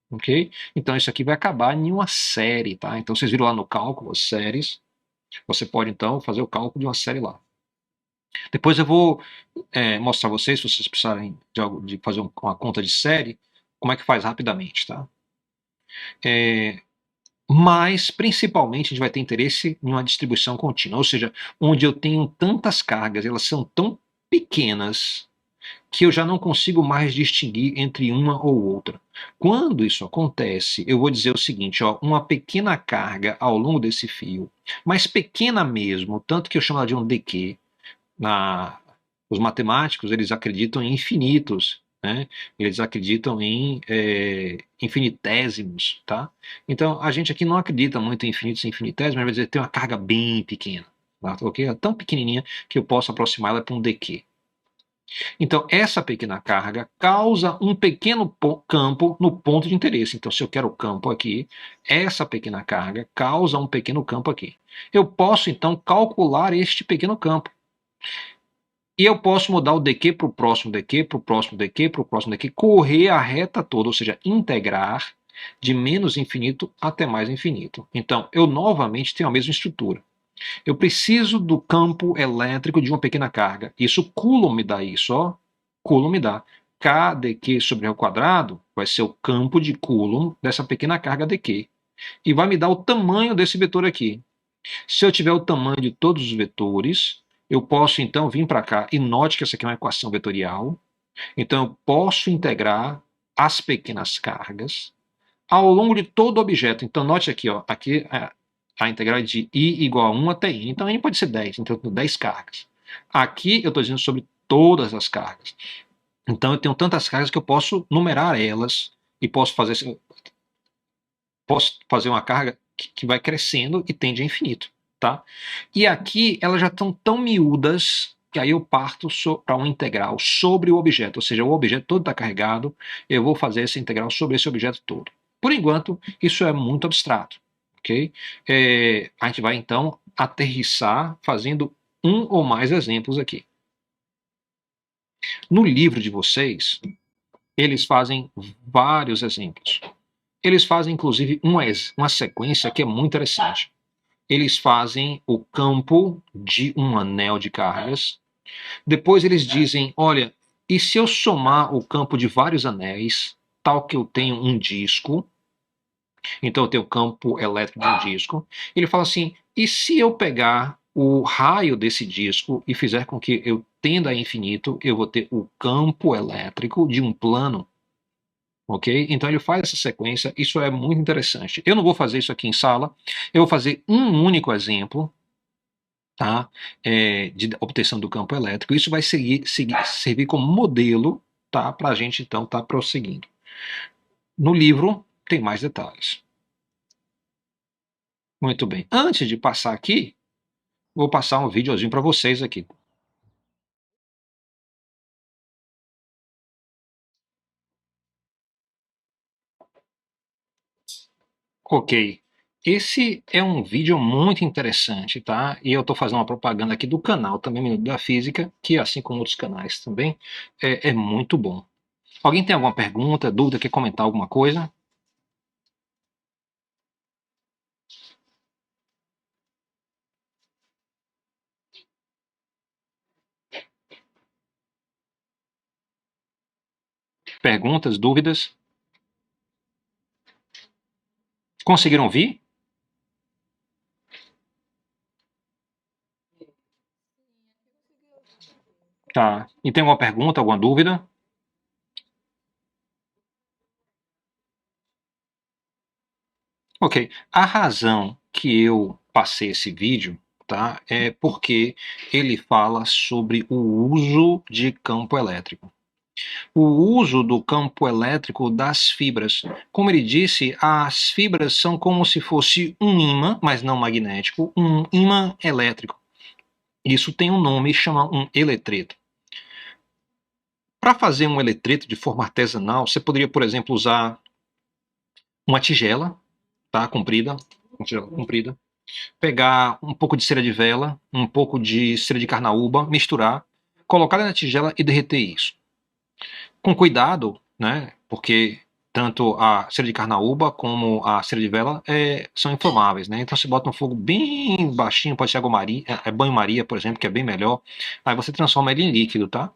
Ok? Então isso aqui vai acabar em uma série, tá? Então vocês viram lá no cálculo as séries. Você pode então fazer o cálculo de uma série lá. Depois eu vou mostrar a vocês, se vocês precisarem de fazer uma conta de série, como é que faz rapidamente, tá? Mas principalmente a gente vai ter interesse em uma distribuição contínua, ou seja, onde eu tenho tantas cargas, elas são tão pequenas que eu já não consigo mais distinguir entre uma ou outra. Quando isso acontece, eu vou dizer o seguinte, ó, uma pequena carga ao longo desse fio, mas pequena mesmo, tanto que eu chamo ela de um DQ. Os matemáticos, eles acreditam em infinitos, né? Eles acreditam em infinitésimos, tá? Então, a gente aqui não acredita muito em infinitos e infinitésimos, mas vai dizer, tem uma carga bem pequena, tá? Ok? É tão pequenininha que eu posso aproximá-la para um DQ. Então, essa pequena carga causa um pequeno campo no ponto de interesse. Então, se eu quero o campo aqui, essa pequena carga causa um pequeno campo aqui. Eu posso, então, calcular este pequeno campo. E eu posso mudar o dq para o próximo dq, para o próximo dq, para o próximo dq, correr a reta toda, ou seja, integrar de menos infinito até mais infinito. Então, eu novamente tenho a mesma estrutura. Eu preciso do campo elétrico de uma pequena carga. Isso Coulomb me dá isso, ó. Coulomb me dá. K dq sobre r ao quadrado vai ser o campo de Coulomb dessa pequena carga dq. E vai me dar o tamanho desse vetor aqui. Se eu tiver o tamanho de todos os vetores, eu posso então vir para cá, e note que essa aqui é uma equação vetorial, então eu posso integrar as pequenas cargas ao longo de todo o objeto. Então note aqui, ó, aqui a integral é de i igual a 1 até n, então n pode ser 10, então eu tenho 10 cargas. Aqui eu estou dizendo sobre todas as cargas. Então eu tenho tantas cargas que eu posso numerar elas e posso fazer uma carga que vai crescendo e tende a infinito. Tá? E aqui elas já estão tão miúdas que aí eu parto para uma integral sobre o objeto, ou seja, o objeto todo está carregado, eu vou fazer essa integral sobre esse objeto todo. Por enquanto, isso é muito abstrato, ok? A gente vai então aterrissar fazendo um ou mais exemplos aqui. No livro de vocês, eles fazem vários exemplos. Eles fazem, inclusive, uma sequência que é muito interessante. Eles fazem o campo de um anel de cargas. Depois eles dizem, olha, e se eu somar o campo de vários anéis, tal que eu tenho um disco, então eu tenho o campo elétrico de um disco. Ele fala assim, e se eu pegar o raio desse disco e fizer com que eu tenda a infinito, eu vou ter o campo elétrico de um plano. Ok? Então ele faz essa sequência, isso é muito interessante. Eu não vou fazer isso aqui em sala, eu vou fazer um único exemplo, tá? De obtenção do campo elétrico. Isso vai servir como modelo, tá? Para a gente então estar prosseguindo. No livro tem mais detalhes. Muito bem. Antes de passar aqui, vou passar um videozinho para vocês aqui. Ok. Esse é um vídeo muito interessante, tá? E eu estou fazendo uma propaganda aqui do canal também, Minuto da Física, que assim como outros canais também, é muito bom. Alguém tem alguma pergunta, dúvida, quer comentar alguma coisa? Perguntas, dúvidas? Conseguiram ouvir? Tá. E tem alguma pergunta, alguma dúvida? Ok. A razão que eu passei esse vídeo, tá, é porque ele fala sobre o uso de campo elétrico. O uso do campo elétrico das fibras. Como ele disse, as fibras são como se fosse um ímã, mas não magnético, um ímã elétrico. Isso tem um nome, chama um eletreto. Para fazer um eletreto de forma artesanal, você poderia, por exemplo, usar uma tigela, tá, comprida, pegar um pouco de cera de vela, um pouco de cera de carnaúba, misturar, colocar na tigela e derreter isso. Com cuidado, né, porque tanto a cera de carnaúba como a cera de vela são inflamáveis, né? Então você bota um fogo bem baixinho, pode ser água maria, banho-maria, por exemplo, que é bem melhor. Aí você transforma ele em líquido, tá?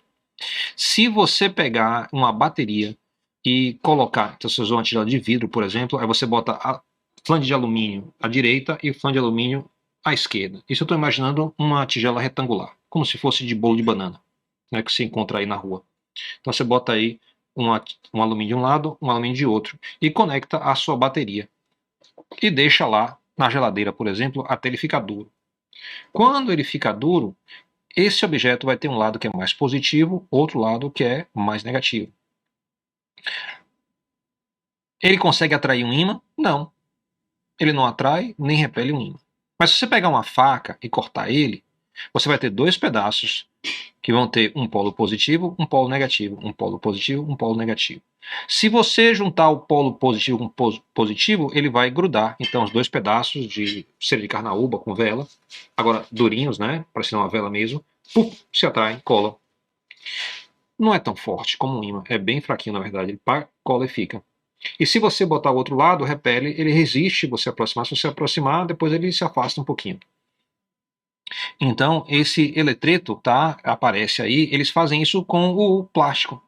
Se você pegar uma bateria e colocar, então você usou uma tigela de vidro, por exemplo, aí você bota a flange de alumínio à direita e o flange de alumínio à esquerda. Isso eu estou imaginando uma tigela retangular, como se fosse de bolo de banana, né, que se encontra aí na rua. Então você bota aí um alumínio de um lado, um alumínio de outro e conecta a sua bateria e deixa lá na geladeira, por exemplo, até ele ficar duro. Quando ele fica duro, esse objeto vai ter um lado que é mais positivo, outro lado que é mais negativo. Ele consegue atrair um ímã? Não. Ele não atrai nem repele um ímã. Mas se você pegar uma faca e cortar ele, você vai ter dois pedaços que vão ter um polo positivo, um polo negativo, um polo positivo, um polo negativo. Se você juntar o polo positivo com o polo positivo, ele vai grudar. Então, os dois pedaços de cera de carnaúba com vela, agora durinhos, né, parecendo uma vela mesmo, se atraem, colam. Não é tão forte como um ímã, é bem fraquinho na verdade, ele cola e fica. E se você botar o outro lado, repele, ele resiste você aproximar. Se você aproximar, depois ele se afasta um pouquinho. Então, esse eletreto, tá, aparece aí, eles fazem isso com o plástico.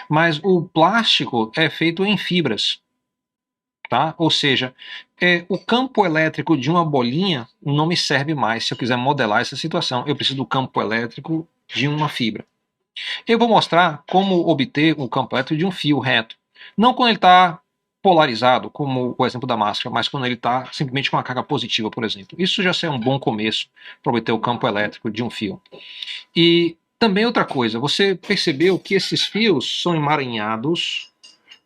Mas o plástico é feito em fibras, tá? Ou seja, o campo elétrico de uma bolinha não me serve mais se eu quiser modelar essa situação. Eu preciso do campo elétrico de uma fibra. Eu vou mostrar como obter o campo elétrico de um fio reto. Não quando ele está polarizado, como o exemplo da máscara, mas quando ele está simplesmente com uma carga positiva, por exemplo. Isso já é um bom começo para obter o campo elétrico de um fio. E também outra coisa, você percebeu que esses fios são emaranhados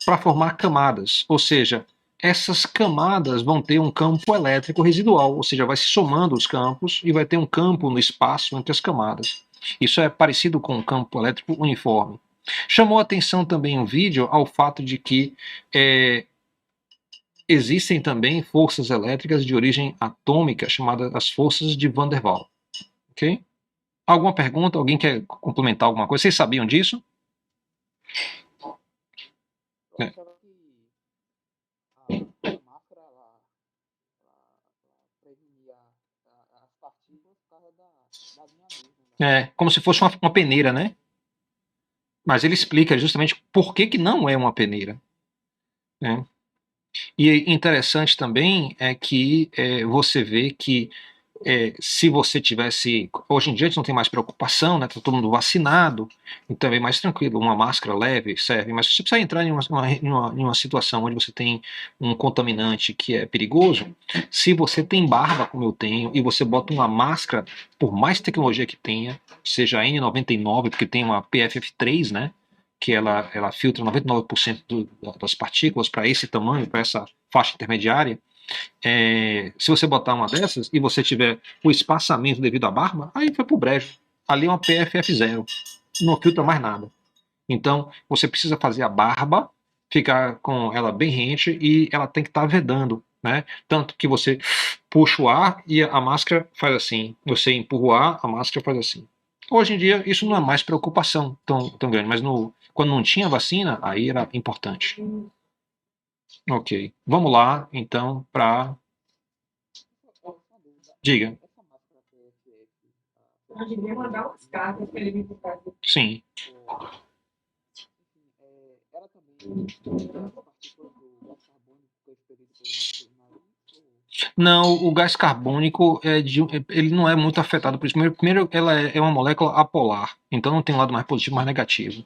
para formar camadas, ou seja, essas camadas vão ter um campo elétrico residual, ou seja, vai se somando os campos e vai ter um campo no espaço entre as camadas. Isso é parecido com um campo elétrico uniforme. Chamou a atenção também o vídeo ao fato de que existem também forças elétricas de origem atômica, chamadas as forças de Van der Waals. Ok? Alguma pergunta? Alguém quer complementar alguma coisa? Vocês sabiam disso?
Eu achava que a máscara prevenia as partículas por causa da linha mesmo.
Como se fosse uma peneira, né? Mas ele explica justamente por que não é uma peneira. Né? E interessante também é que você vê que se você tivesse. Hoje em dia a gente não tem mais preocupação, né? Tá todo mundo vacinado, então é mais tranquilo. Uma máscara leve serve, mas se você precisar entrar em uma situação onde você tem um contaminante que é perigoso, se você tem barba, como eu tenho, e você bota uma máscara, por mais tecnologia que tenha, seja a N99, porque tem uma PFF3, né? Que ela filtra 99% das partículas para esse tamanho, para essa faixa intermediária. Se você botar uma dessas e você tiver o espaçamento devido à barba, aí foi pro brejo. Ali é uma PFF0, não filtra mais nada. Então, você precisa fazer a barba, ficar com ela bem rente e ela tem que estar vedando, né? Tanto que você puxa o ar e a máscara faz assim. Você empurra o ar, a máscara faz assim. Hoje em dia, isso não é mais preocupação tão grande, mas quando não tinha vacina, aí era importante. Ok. Vamos lá, então, para.
Só uma dúvida.
Diga.
Essa máscara PFF,
Eu devia mandar umas cartas para ele vir para casa.
Sim.
enfim, ela também tira as partículas do gás carbônico que é expelido pelo nariz?
Não, o gás carbônico ele não é muito afetado por isso. Primeiro, ela é uma molécula apolar, então não tem um lado mais positivo, mais negativo,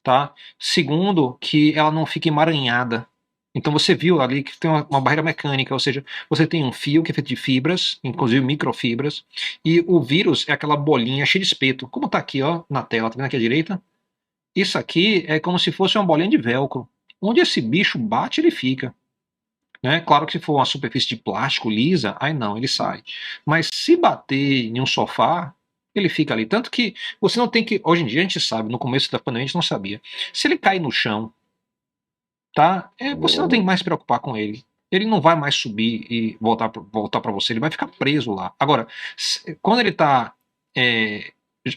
tá? Segundo, que ela não fica emaranhada. Então você viu ali que tem uma barreira mecânica, ou seja, você tem um fio que é feito de fibras, inclusive microfibras, e o vírus é aquela bolinha cheia de espeto. Como tá aqui, ó, na tela, tá vendo aqui à direita? Isso aqui é como se fosse uma bolinha de velcro. Onde esse bicho bate, ele fica. Né? Claro que se for uma superfície de plástico lisa, aí não, ele sai. Mas se bater em um sofá, ele fica ali. Tanto que você não tem que. Hoje em dia a gente sabe, no começo da pandemia a gente não sabia. Se ele cair no chão, tá? Você não tem que mais se preocupar com ele. Ele não vai mais subir e voltar para você, ele vai ficar preso lá. Agora, quando ele está.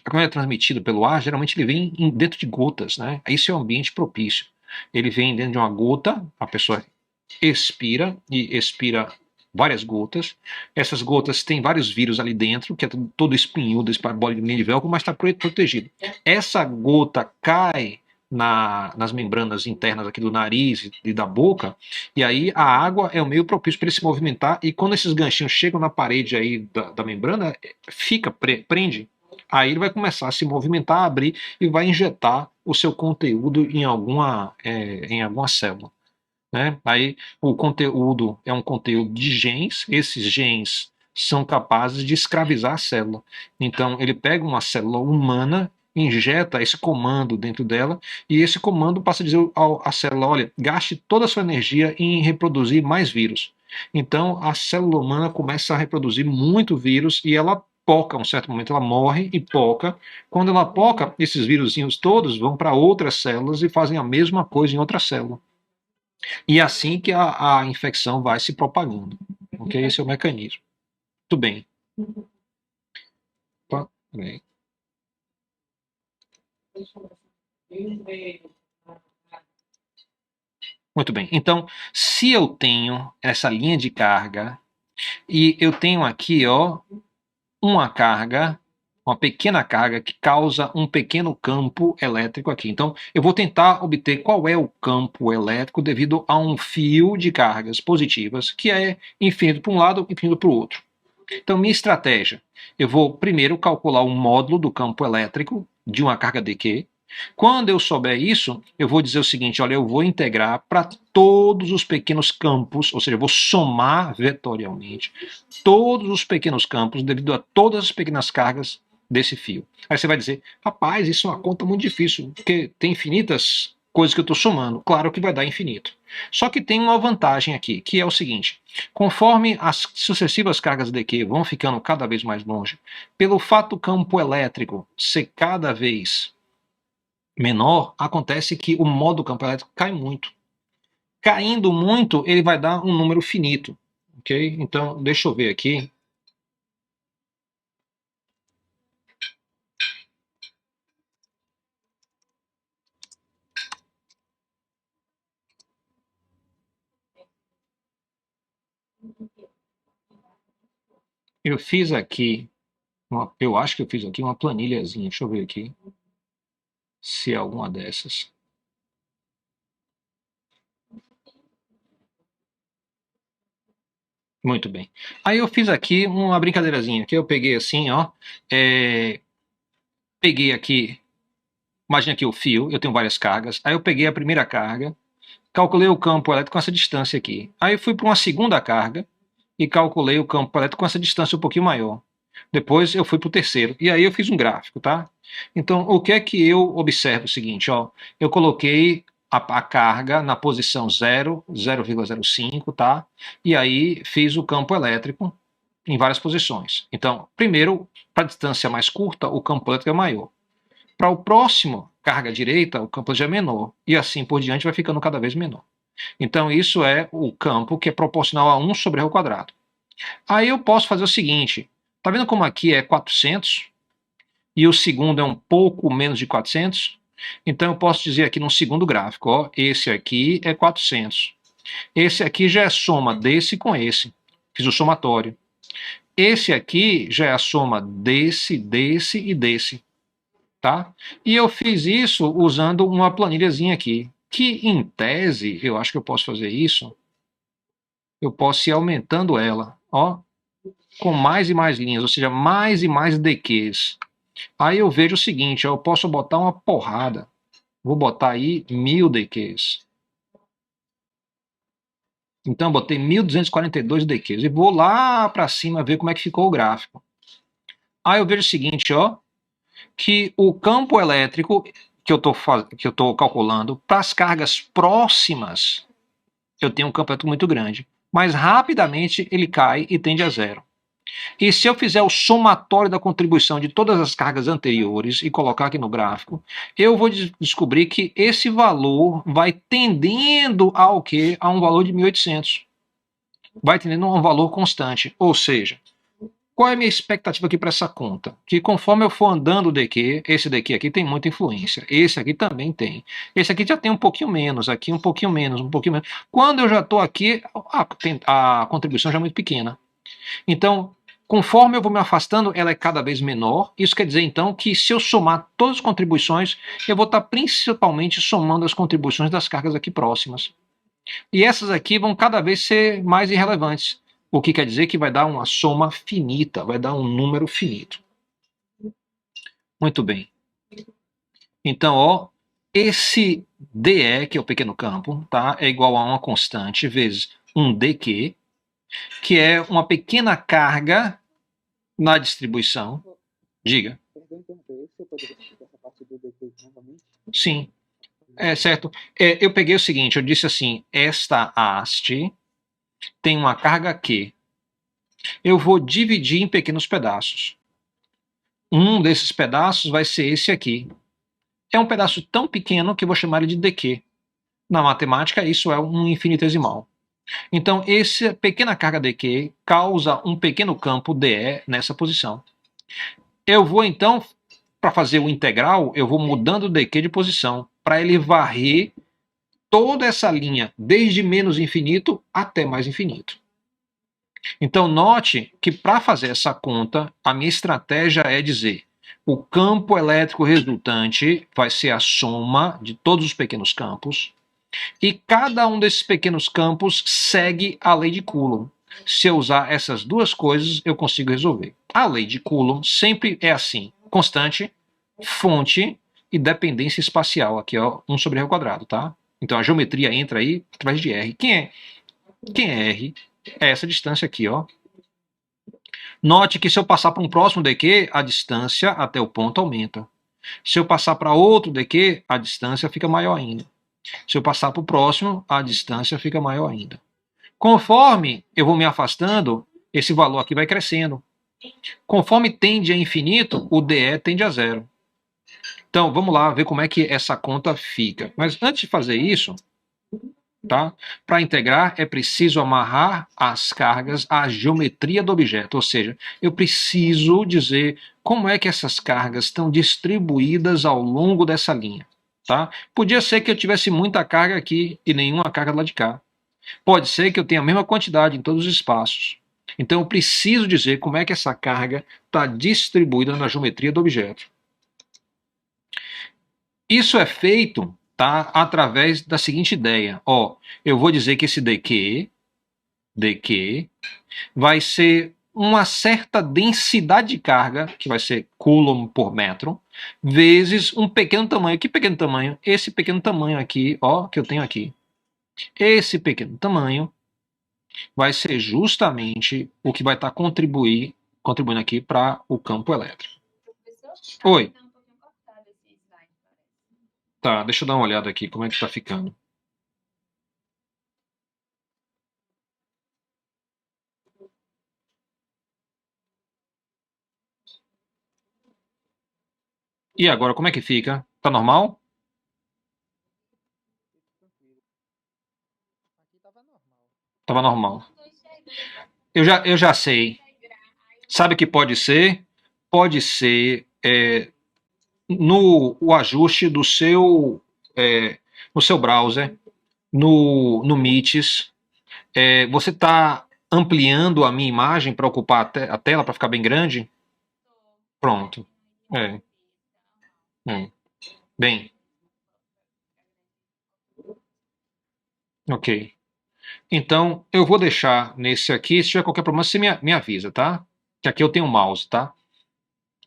Quando ele é transmitido pelo ar, geralmente ele vem dentro de gotas, né? Isso é um ambiente propício. Ele vem dentro de uma gota, a pessoa expira e expira várias gotas. Essas gotas têm vários vírus ali dentro, que é todo espinhudo, esse bolinha de velcro, mas está protegido. Essa gota cai nas membranas internas aqui do nariz e da boca, e aí a água é o meio propício para ele se movimentar, e quando esses ganchinhos chegam na parede aí da membrana, prende. Aí ele vai começar a se movimentar, abrir e vai injetar o seu conteúdo em alguma célula. Né? Aí o conteúdo é um conteúdo de genes, esses genes são capazes de escravizar a célula. Então ele pega uma célula humana, injeta esse comando dentro dela, e esse comando passa a dizer à célula: olha, gaste toda a sua energia em reproduzir mais vírus. Então a célula humana começa a reproduzir muito vírus e ela poca, a um certo momento ela morre e poca. Quando ela poca, esses vírusinhos todos vão para outras células e fazem a mesma coisa em outra célula. E é assim que a infecção vai se propagando. Ok? Esse é o mecanismo. Muito bem. Opa, peraí. Muito bem. Então, se eu tenho essa linha de carga e eu tenho aqui, ó, uma pequena carga que causa um pequeno campo elétrico aqui. Então, eu vou tentar obter qual é o campo elétrico devido a um fio de cargas positivas que é infinito para um lado e infinito para o outro. Então, minha estratégia, eu vou primeiro calcular o módulo do campo elétrico de uma carga dq. Quando eu souber isso, eu vou dizer o seguinte: olha, eu vou integrar para todos os pequenos campos, ou seja, eu vou somar vetorialmente todos os pequenos campos devido a todas as pequenas cargas desse fio. Aí você vai dizer: rapaz, isso é uma conta muito difícil, porque tem infinitas coisas que eu estou somando. Claro que vai dar infinito. Só que tem uma vantagem aqui, que é o seguinte: conforme as sucessivas cargas de Q vão ficando cada vez mais longe, pelo fato do campo elétrico ser cada vez menor, acontece que o modo do campo elétrico cai muito. Caindo muito, ele vai dar um número finito. Ok? Então, deixa eu ver aqui. Eu fiz aqui, eu acho que eu fiz aqui uma planilhazinha. Deixa eu ver aqui se é alguma dessas. Muito bem. Aí eu fiz aqui uma brincadeirazinha, que eu peguei assim, ó, peguei aqui, imagina aqui o fio, eu tenho várias cargas, aí eu peguei a primeira carga, calculei o campo elétrico com essa distância aqui. Aí eu fui para uma segunda carga e calculei o campo elétrico com essa distância um pouquinho maior. Depois eu fui para o terceiro, e aí eu fiz um gráfico, tá? Então, o que é que eu observo? O seguinte, ó, eu coloquei a carga na posição 0, 0,05, tá? E aí fiz o campo elétrico em várias posições. Então, primeiro, para a distância mais curta, o campo elétrico é maior. Para o próximo, carga direita, o campo já é menor. E assim por diante vai ficando cada vez menor. Então, isso é o campo que é proporcional a 1 sobre r ao quadrado. Aí eu posso fazer o seguinte, tá vendo como aqui é 400 e o segundo é um pouco menos de 400? Então eu posso dizer aqui no segundo gráfico, ó, esse aqui é 400. Esse aqui já é a soma desse com esse. Fiz o somatório. Esse aqui já é a soma desse, desse e desse. Tá? E eu fiz isso usando uma planilhazinha aqui, que em tese, eu acho que eu posso fazer isso, eu posso ir aumentando ela, ó, com mais e mais linhas, ou seja, mais e mais DQs. Aí eu vejo o seguinte, eu posso botar uma porrada, vou botar aí 1000 DQs. Então eu botei 1242 DQs e vou lá para cima ver como é que ficou o gráfico. Aí eu vejo o seguinte, ó, que o campo elétrico que eu estou calculando para as cargas próximas, eu tenho um campo elétrico muito grande, mas rapidamente ele cai e tende a zero. E se eu fizer o somatório da contribuição de todas as cargas anteriores e colocar aqui no gráfico, eu vou descobrir que esse valor vai tendendo ao quê? A um valor de 1800. Vai tendendo a um valor constante. Ou seja, qual é a minha expectativa aqui para essa conta? Que conforme eu for andando o DQ, esse DQ aqui tem muita influência, esse aqui também tem. Esse aqui já tem um pouquinho menos, aqui um pouquinho menos, um pouquinho menos. Quando eu já estou aqui, a contribuição já é muito pequena. Então, conforme eu vou me afastando, ela é cada vez menor. Isso quer dizer, então, que se eu somar todas as contribuições, eu vou estar principalmente somando as contribuições das cargas aqui próximas. E essas aqui vão cada vez ser mais irrelevantes. O que quer dizer que vai dar uma soma finita, vai dar um número finito. Muito bem. Então, ó, esse DE, que é o pequeno campo, tá, é igual a uma constante vezes um DQ, que é uma pequena carga na distribuição. Diga. Sim. É certo. Eu peguei o seguinte, eu disse assim, esta haste tem uma carga Q. Eu vou dividir em pequenos pedaços. Um desses pedaços vai ser esse aqui. É um pedaço tão pequeno que eu vou chamar ele de dq. Na matemática, isso é um infinitesimal. Então, essa pequena carga dq causa um pequeno campo dE nessa posição. Eu vou, então, para fazer o integral, eu vou mudando o dq de posição, para ele varrer toda essa linha, desde menos infinito até mais infinito. Então, note que para fazer essa conta, a minha estratégia é dizer o campo elétrico resultante vai ser a soma de todos os pequenos campos e cada um desses pequenos campos segue a lei de Coulomb. Se eu usar essas duas coisas, eu consigo resolver. A lei de Coulomb sempre é assim, constante, fonte e dependência espacial. Aqui, ó, 1 sobre r ao quadrado, tá? Então a geometria entra aí através de R. Quem é R? É essa distância aqui, ó. Note que se eu passar para um próximo dq, a distância até o ponto aumenta. Se eu passar para outro dq, a distância fica maior ainda. Se eu passar para o próximo, a distância fica maior ainda. Conforme eu vou me afastando, esse valor aqui vai crescendo. Conforme tende a infinito, o dE tende a zero. Então, vamos lá ver como é que essa conta fica. Mas antes de fazer isso, tá? Para integrar, é preciso amarrar as cargas à geometria do objeto, ou seja, eu preciso dizer como é que essas cargas estão distribuídas ao longo dessa linha. Tá? Podia ser que eu tivesse muita carga aqui e nenhuma carga lá de cá. Pode ser que eu tenha a mesma quantidade em todos os espaços. Então eu preciso dizer como é que essa carga está distribuída na geometria do objeto. Isso é feito, tá, através da seguinte ideia. Ó, eu vou dizer que esse dq dq, vai ser uma certa densidade de carga, que vai ser coulomb por metro, vezes um pequeno tamanho. Que pequeno tamanho? Esse pequeno tamanho aqui, ó, que eu tenho aqui. Esse pequeno tamanho vai ser justamente o que vai estar contribuindo aqui para o campo elétrico. Oi. Tá, deixa eu dar uma olhada aqui, como é que está ficando. E agora, como é que fica? Tá normal?
Aqui tava normal.
Tava normal. Eu já sei. Sabe o que pode ser? Pode ser no ajuste do seu no seu browser, no Meets, você está ampliando a minha imagem para ocupar a tela, para ficar bem grande? Pronto. Bem. Ok. Então, eu vou deixar nesse aqui. Se tiver qualquer problema, você me avisa, tá? Que aqui eu tenho o mouse, tá?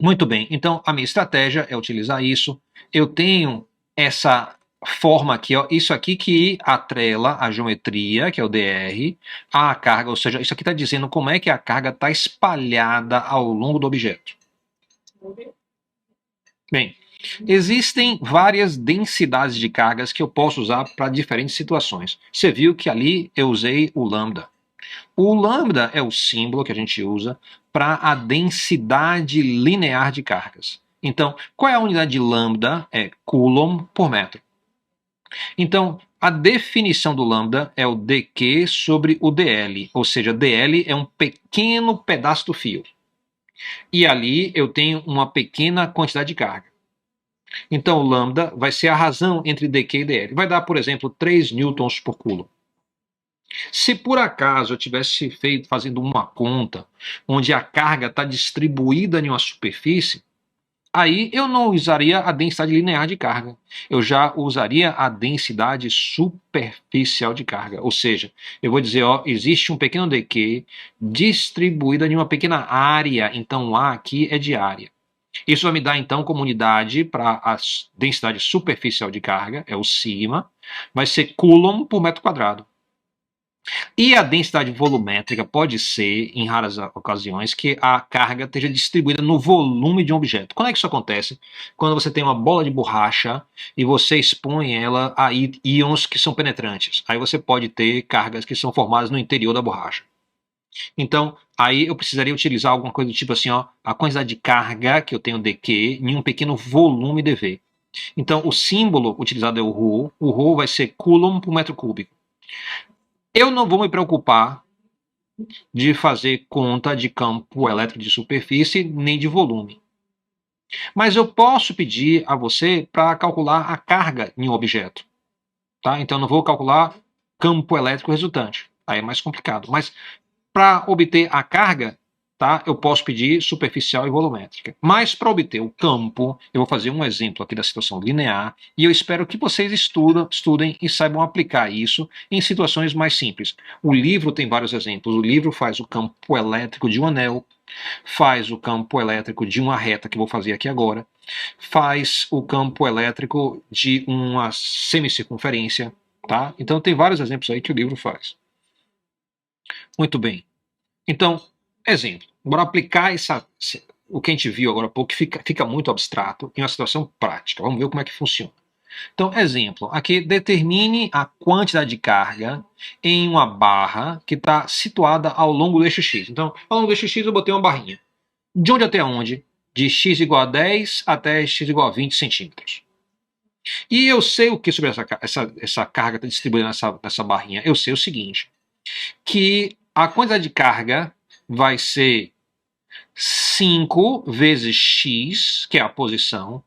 Muito bem. Então, a minha estratégia é utilizar isso. Eu tenho essa forma aqui, ó, isso aqui que atrela a geometria, que é o dr, à carga, ou seja, isso aqui está dizendo como é que a carga está espalhada ao longo do objeto. Bem, existem várias densidades de cargas que eu posso usar para diferentes situações. Você viu que ali eu usei o lambda. O lambda é o símbolo que a gente usa para a densidade linear de cargas. Então, qual é a unidade de lambda? É coulomb por metro. Então, a definição do lambda é o dq sobre o dl, ou seja, dl é um pequeno pedaço do fio. E ali eu tenho uma pequena quantidade de carga. Então, o lambda vai ser a razão entre dq e dl. Vai dar, por exemplo, 3 newtons por coulomb. Se por acaso eu tivesse fazendo uma conta onde a carga está distribuída em uma superfície, aí eu não usaria a densidade linear de carga. Eu já usaria a densidade superficial de carga. Ou seja, eu vou dizer, ó, existe um pequeno dq distribuída em uma pequena área, então A aqui é de área. Isso vai me dar, então, como unidade para a densidade superficial de carga, é o sigma, vai ser coulomb por metro quadrado. E a densidade volumétrica pode ser, em raras ocasiões, que a carga esteja distribuída no volume de um objeto. Quando é que isso acontece? Quando você tem uma bola de borracha e você expõe ela a íons que são penetrantes. Aí você pode ter cargas que são formadas no interior da borracha. Então, aí eu precisaria utilizar alguma coisa do tipo assim, ó, a quantidade de carga que eu tenho dq em um pequeno volume dv. Então, o símbolo utilizado é o ρ. O ρ vai ser coulomb por metro cúbico. Eu não vou me preocupar de fazer conta de campo elétrico de superfície nem de volume. Mas eu posso pedir a você para calcular a carga em um objeto. Tá? Então, eu não vou calcular campo elétrico resultante. Aí é mais complicado. Mas para obter a carga, tá? Eu posso pedir superficial e volumétrica. Mas para obter o campo, eu vou fazer um exemplo aqui da situação linear e eu espero que vocês estudem e saibam aplicar isso em situações mais simples. O livro tem vários exemplos. O livro faz o campo elétrico de um anel, faz o campo elétrico de uma reta, que eu vou fazer aqui agora, faz o campo elétrico de uma semicircunferência, tá? Então tem vários exemplos aí que o livro faz. Muito bem. Então, exemplo, bora aplicar o que a gente viu agora há pouco, que fica muito abstrato, em uma situação prática. Vamos ver como é que funciona. Então, exemplo, aqui determine a quantidade de carga em uma barra que está situada ao longo do eixo X. Então, ao longo do eixo X eu botei uma barrinha. De onde até onde? De x igual a 10 até x igual a 20 centímetros. E eu sei o que sobre essa carga está distribuída nessa barrinha. Eu sei o seguinte, que a quantidade de carga vai ser 5 vezes x, que é a posição,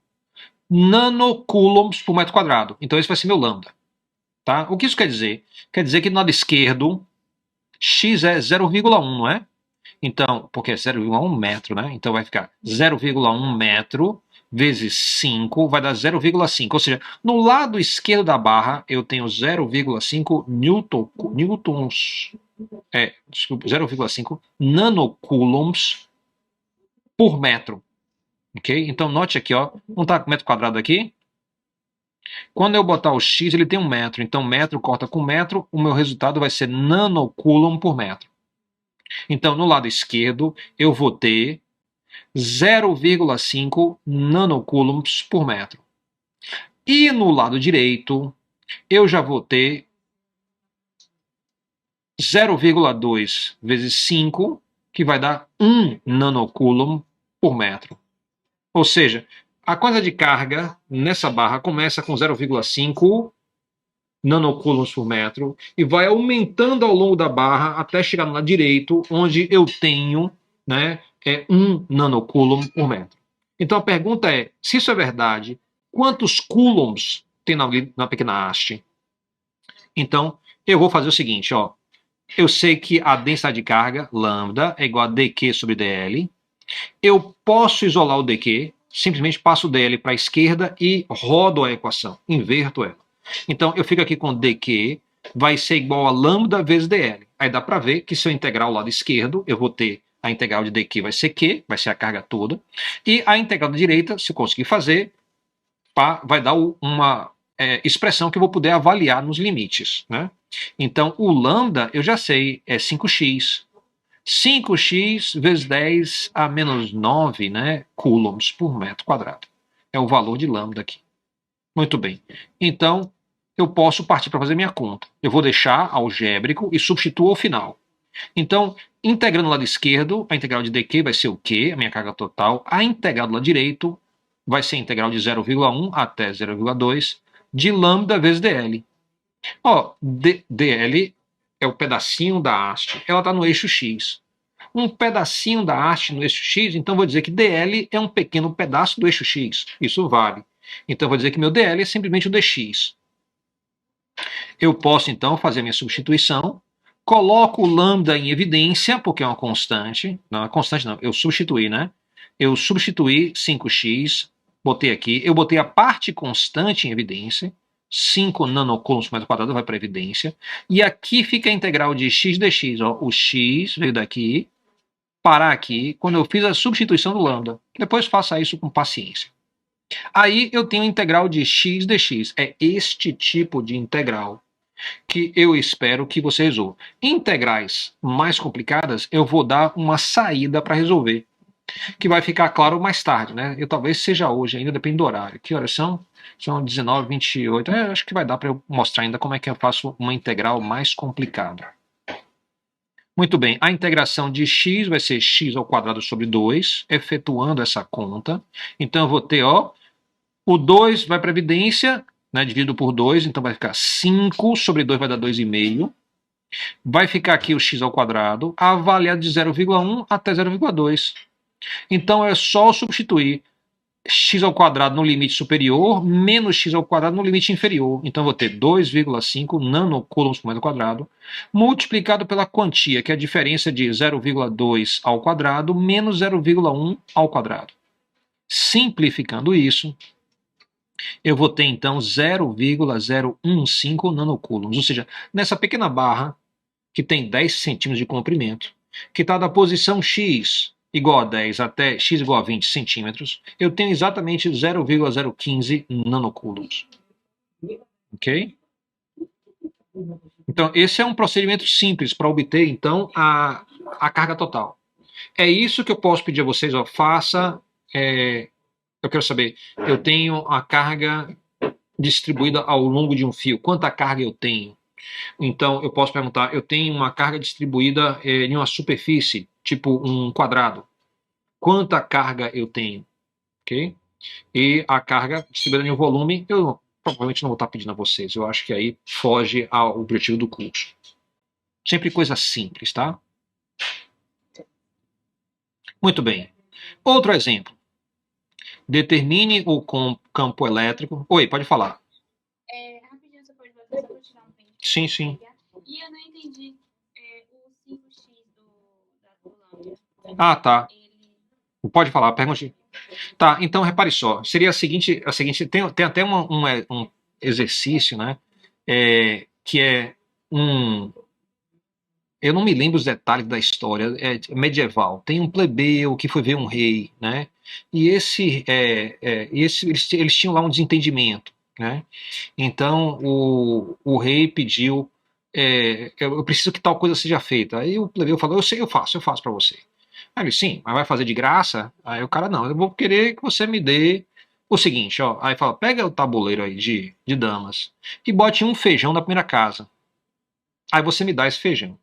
nanocoulombs por metro quadrado. Então esse vai ser meu lambda. Tá? O que isso quer dizer? Quer dizer que do lado esquerdo, x é 0,1, não é? Então, porque é 0,1 metro, né? Então vai ficar 0,1 metro vezes 5 vai dar 0,5. Ou seja, no lado esquerdo da barra eu tenho 0,5 newtons Desculpa, 0,5 nanocoulombs por metro. Ok? Então, note aqui, ó, não está com metro quadrado aqui? Quando eu botar o x, ele tem 1 metro. Então, metro corta com metro, o meu resultado vai ser nanocoulomb por metro. Então, no lado esquerdo, eu vou ter 0,5 nanocoulombs por metro. E no lado direito, eu já vou ter 0,2 vezes 5, que vai dar 1 nanocoulomb por metro. Ou seja, a quantidade de carga nessa barra começa com 0,5 nanocoulombs por metro e vai aumentando ao longo da barra até chegar no lado direito, onde eu tenho, né, 1 nanocoulomb por metro. Então a pergunta é, se isso é verdade, quantos coulombs tem na pequena haste? Então eu vou fazer o seguinte, ó. Eu sei que a densidade de carga, lambda, é igual a dq sobre dl. Eu posso isolar o dq, simplesmente passo o dl para a esquerda e rodo a equação, inverto ela. Então, eu fico aqui com dq vai ser igual a lambda vezes dl. Aí dá para ver que se eu integrar o lado esquerdo, eu vou ter a integral de dq vai ser q, vai ser a carga toda. E a integral da direita, se eu conseguir fazer, vai dar uma expressão que eu vou poder avaliar nos limites, né? Então, o lambda, eu já sei, é 5x. 5x vezes 10 a menos 9, né, coulombs por metro quadrado. É o valor de lambda aqui. Muito bem. Então, eu posso partir para fazer minha conta. Eu vou deixar algébrico e substituo ao final. Então, integrando o lado esquerdo, a integral de dq vai ser o q, a minha carga total. A integral do lado direito vai ser a integral de 0,1 até 0,2 de lambda vezes dl. Ó, dl é o pedacinho da haste, ela está no eixo x. Um pedacinho da haste no eixo x, então vou dizer que dl é um pequeno pedaço do eixo x. Isso vale. Então vou dizer que meu dl é simplesmente o dx. Eu posso então fazer a minha substituição, coloco o lambda em evidência, porque é uma constante. Não, é constante não, eu substituí, né? Eu substituí 5x, botei aqui, eu botei a parte constante em evidência, 5 nanocoulombs por metro quadrado vai para evidência, e aqui fica a integral de x dx, ó, o x veio daqui, parar aqui, quando eu fiz a substituição do lambda. Depois faça isso com paciência. Aí eu tenho a integral de x dx, é este tipo de integral que eu espero que você resolva. Integrais mais complicadas, eu vou dar uma saída para resolver, que vai ficar claro mais tarde, né? Eu talvez seja hoje ainda, depende do horário. Que horas são? São 19h28. Acho que vai dar para eu mostrar ainda como é que eu faço uma integral mais complicada. Muito bem, a integração de x vai ser x ao quadrado sobre 2, efetuando essa conta. Então eu vou ter, ó, o 2 vai para a evidência, né, dividido por 2, então vai ficar 5 sobre 2 vai dar 2,5. Vai ficar aqui o x ao quadrado, avaliado de 0,1 até 0,2. Então é só substituir x ao quadrado no limite superior menos x ao quadrado no limite inferior. Então eu vou ter 2,5 nanocoulombs por metro quadrado multiplicado pela quantia, que é a diferença de 0,2 ao quadrado menos 0,1 ao quadrado. Simplificando isso, eu vou ter então 0,015 nanocoulombs, ou seja, nessa pequena barra que tem 10 centímetros de comprimento, que está da posição x igual a 10 até x igual a 20 centímetros, eu tenho exatamente 0,015 nanocoulombs. Ok? Então, esse é um procedimento simples para obter, então, a carga total. É isso que eu posso pedir a vocês, ó, faça... eu quero saber, eu tenho a carga distribuída ao longo de um fio, quanta carga eu tenho? Então, eu posso perguntar, eu tenho uma carga distribuída em uma superfície, tipo um quadrado. Quanta carga eu tenho? Ok? E a carga distribuída em um volume, eu provavelmente não vou estar pedindo a vocês. Eu acho que aí foge ao objetivo do curso. Sempre coisa simples, tá? Muito bem. Outro exemplo. Determine o campo elétrico. Oi, pode falar.
Rapidinho, você pode botar, só vou tirar um print.
Sim, sim.
E eu não entendi o 5x do lambda.
Ah, tá. Pode falar, pergunte. Tá, então repare só. Seria a seguinte tem até um exercício, né? Que é eu não me lembro os detalhes da história, é medieval. Tem um plebeu que foi ver um rei, né? E eles tinham lá um desentendimento, né? Então o rei pediu, eu preciso que tal coisa seja feita. Aí o plebeu falou, eu sei, eu faço para você. Aí ele, sim, mas vai fazer de graça? Aí o cara, não, eu vou querer que você me dê o seguinte, ó. Aí fala, pega o tabuleiro aí de damas e bote um feijão na primeira casa. Aí você me dá esse feijão.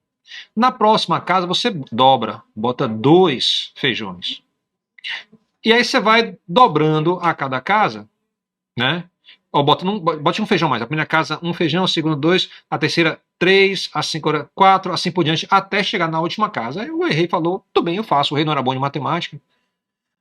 Na próxima casa você dobra, bota 2 feijões. E aí você vai dobrando a cada casa, né? Ó, bote um feijão mais. A primeira casa, um feijão, a segunda, 2, a terceira, 3, a segunda, 4, assim por diante, até chegar na última casa. Aí o rei falou, tudo bem, eu faço. O rei não era bom de matemática.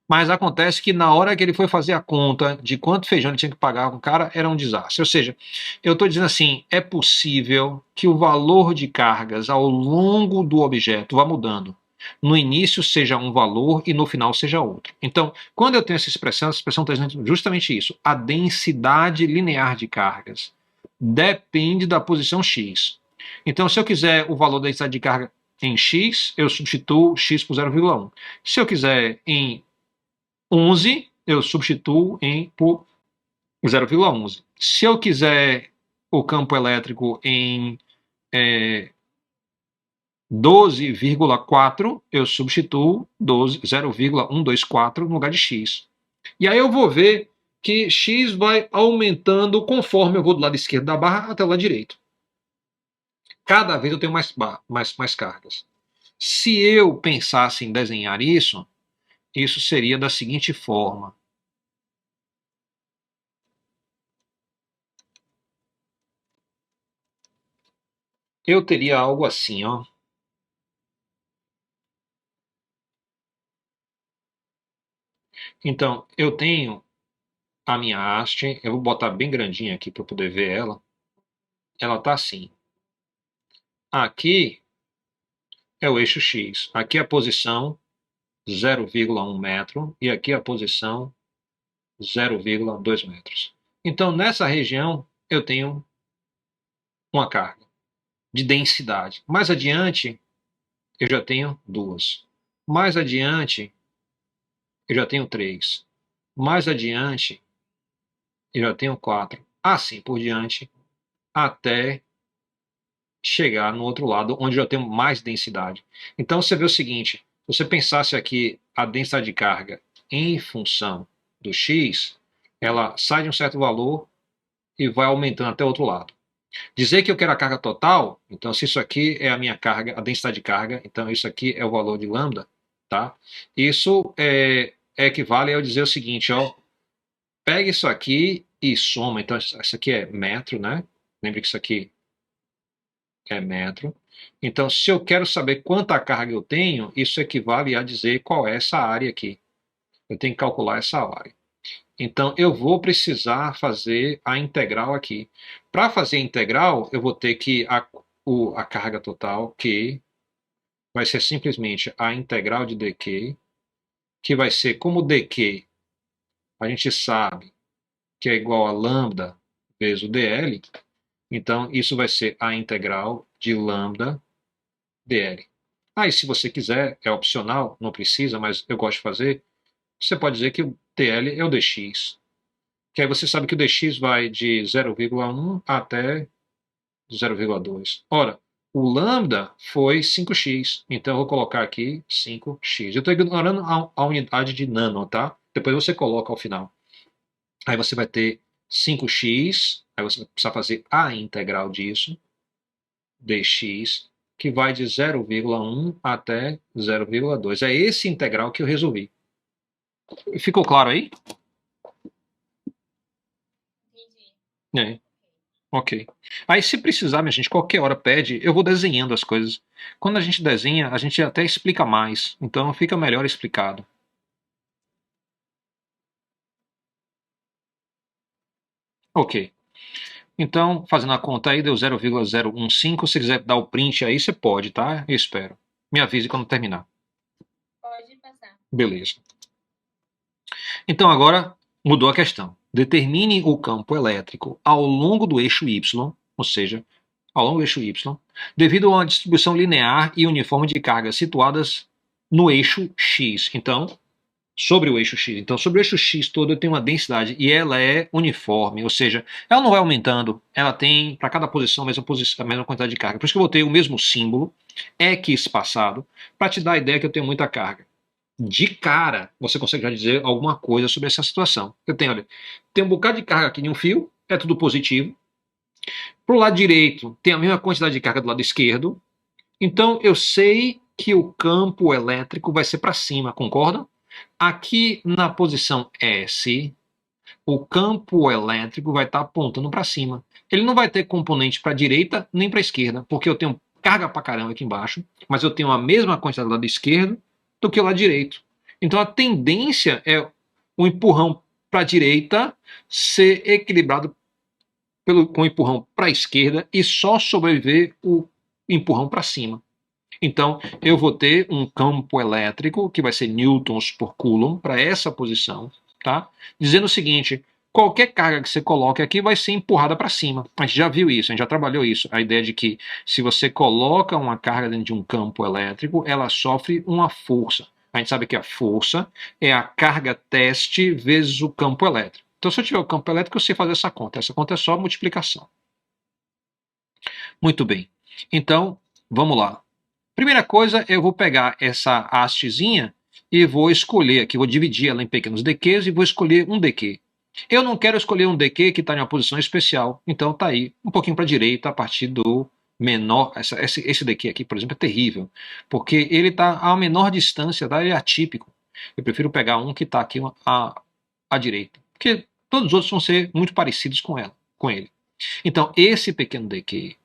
Mas acontece que na hora que ele foi fazer a conta de quanto feijão ele tinha que pagar com o cara, era um desastre. Ou seja, eu estou dizendo assim, é possível que o valor de cargas ao longo do objeto vá mudando. No início seja um valor e no final seja outro. Então, quando eu tenho essa expressão está dizendo justamente isso. A densidade linear de cargas depende da posição x. Então, se eu quiser o valor da densidade de carga em x, eu substituo x por 0,1. Se eu quiser em 11, eu substituo por 0,11. Se eu quiser o campo elétrico em 12,4, eu substituo 0,124 no lugar de x. E aí eu vou ver que x vai aumentando conforme eu vou do lado esquerdo da barra até o lado direito. Cada vez eu tenho mais cargas. Se eu pensasse em desenhar isso seria da seguinte forma. Eu teria algo assim, ó. Então, eu tenho a minha haste, eu vou botar bem grandinha aqui para poder ver ela. Ela tá assim. Aqui é o eixo X. Aqui é a posição 0,1 metro e aqui é a posição 0,2 metros. Então, nessa região, eu tenho uma carga de densidade. Mais adiante, eu já tenho 2. Mais adiante, eu já tenho 3. Mais adiante, eu já tenho 4. Assim por diante, até chegar no outro lado, onde eu já tenho mais densidade. Então você vê o seguinte, se você pensasse aqui a densidade de carga em função do x, ela sai de um certo valor e vai aumentando até o outro lado. Dizer que eu quero a carga total, então se isso aqui é a minha carga, a densidade de carga, então isso aqui é o valor de lambda, tá? Isso equivale a eu dizer o seguinte, ó, pega isso aqui e soma, então isso aqui é metro, né? Lembre que isso aqui é metro. Então, se eu quero saber quanta carga eu tenho, isso equivale a dizer qual é essa área aqui. Eu tenho que calcular essa área. Então, eu vou precisar fazer a integral aqui. Para fazer a integral, eu vou ter que a carga total, Q, vai ser simplesmente a integral de dq, que vai ser como dq, a gente sabe que é igual a lambda vezes o dl, então isso vai ser a integral de lambda dl. Aí, se você quiser, é opcional, não precisa, mas eu gosto de fazer, você pode dizer que o TL é o dx. Que aí você sabe que o dx vai de 0,1 até 0,2. Ora, o lambda foi 5x, então eu vou colocar aqui 5x. Eu estou ignorando a unidade de nano, tá? Depois você coloca ao final. Aí você vai ter 5x, aí você vai precisar fazer a integral disso, dx, que vai de 0,1 até 0,2. É esse integral que eu resolvi. Ficou claro aí?
Entendi.
É, ok. Aí se precisar, minha gente, qualquer hora pede, eu vou desenhando as coisas. Quando a gente desenha, a gente até explica mais, então fica melhor explicado. Ok. Então, fazendo a conta aí, deu 0,015. Se quiser dar o print aí, você pode, tá? Eu espero. Me avise quando terminar.
Pode passar.
Beleza. Então agora mudou a questão. Determine o campo elétrico ao longo do eixo Y, ou seja, ao longo do eixo Y, devido a uma distribuição linear e uniforme de cargas situadas no eixo X. Então, sobre o eixo X. Então, sobre o eixo X todo eu tenho uma densidade e ela é uniforme, ou seja, ela não vai aumentando, ela tem para cada posição a mesma quantidade de carga. Por isso que eu botei o mesmo símbolo, EQ espaçado, para te dar a ideia que eu tenho muita carga. De cara, você consegue já dizer alguma coisa sobre essa situação. Eu tenho, olha, tem um bocado de carga aqui em um fio, é tudo positivo. Para o lado direito, tem a mesma quantidade de carga do lado esquerdo. Então, eu sei que o campo elétrico vai ser para cima, concordam? Aqui na posição S, o campo elétrico vai estar apontando para cima. Ele não vai ter componente para a direita nem para a esquerda, porque eu tenho carga para caramba aqui embaixo, mas eu tenho a mesma quantidade do lado esquerdo do que o lado direito. Então a tendência é o empurrão para a direita ser equilibrado com o empurrão para a esquerda e só sobreviver o empurrão para cima. Então, eu vou ter um campo elétrico, que vai ser newtons por coulomb, para essa posição, tá? Dizendo o seguinte, qualquer carga que você coloque aqui vai ser empurrada para cima. A gente já viu isso, a gente já trabalhou isso. A ideia de que se você coloca uma carga dentro de um campo elétrico, ela sofre uma força. A gente sabe que a força é a carga teste vezes o campo elétrico. Então, se eu tiver o campo elétrico, eu sei fazer essa conta. Essa conta é só multiplicação. Muito bem. Então, vamos lá. Primeira coisa, eu vou pegar essa hastezinha e vou escolher aqui, vou dividir ela em pequenos DQs e vou escolher um DQ. Eu não quero escolher um DQ que está em uma posição especial, então está aí, um pouquinho para a direita, a partir do menor. Esse DQ aqui, por exemplo, é terrível, porque ele está a menor distância, tá? Ele é atípico. Eu prefiro pegar um que está aqui à direita, porque todos os outros vão ser muito parecidos com ele. Então, esse pequeno DQ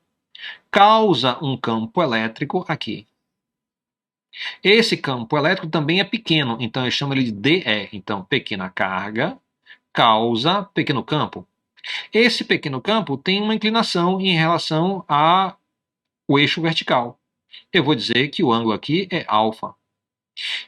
causa um campo elétrico aqui. Esse campo elétrico também é pequeno, então eu chamo ele de DE. Então, pequena carga causa pequeno campo. Esse pequeno campo tem uma inclinação em relação ao eixo vertical. Eu vou dizer que o ângulo aqui é alfa.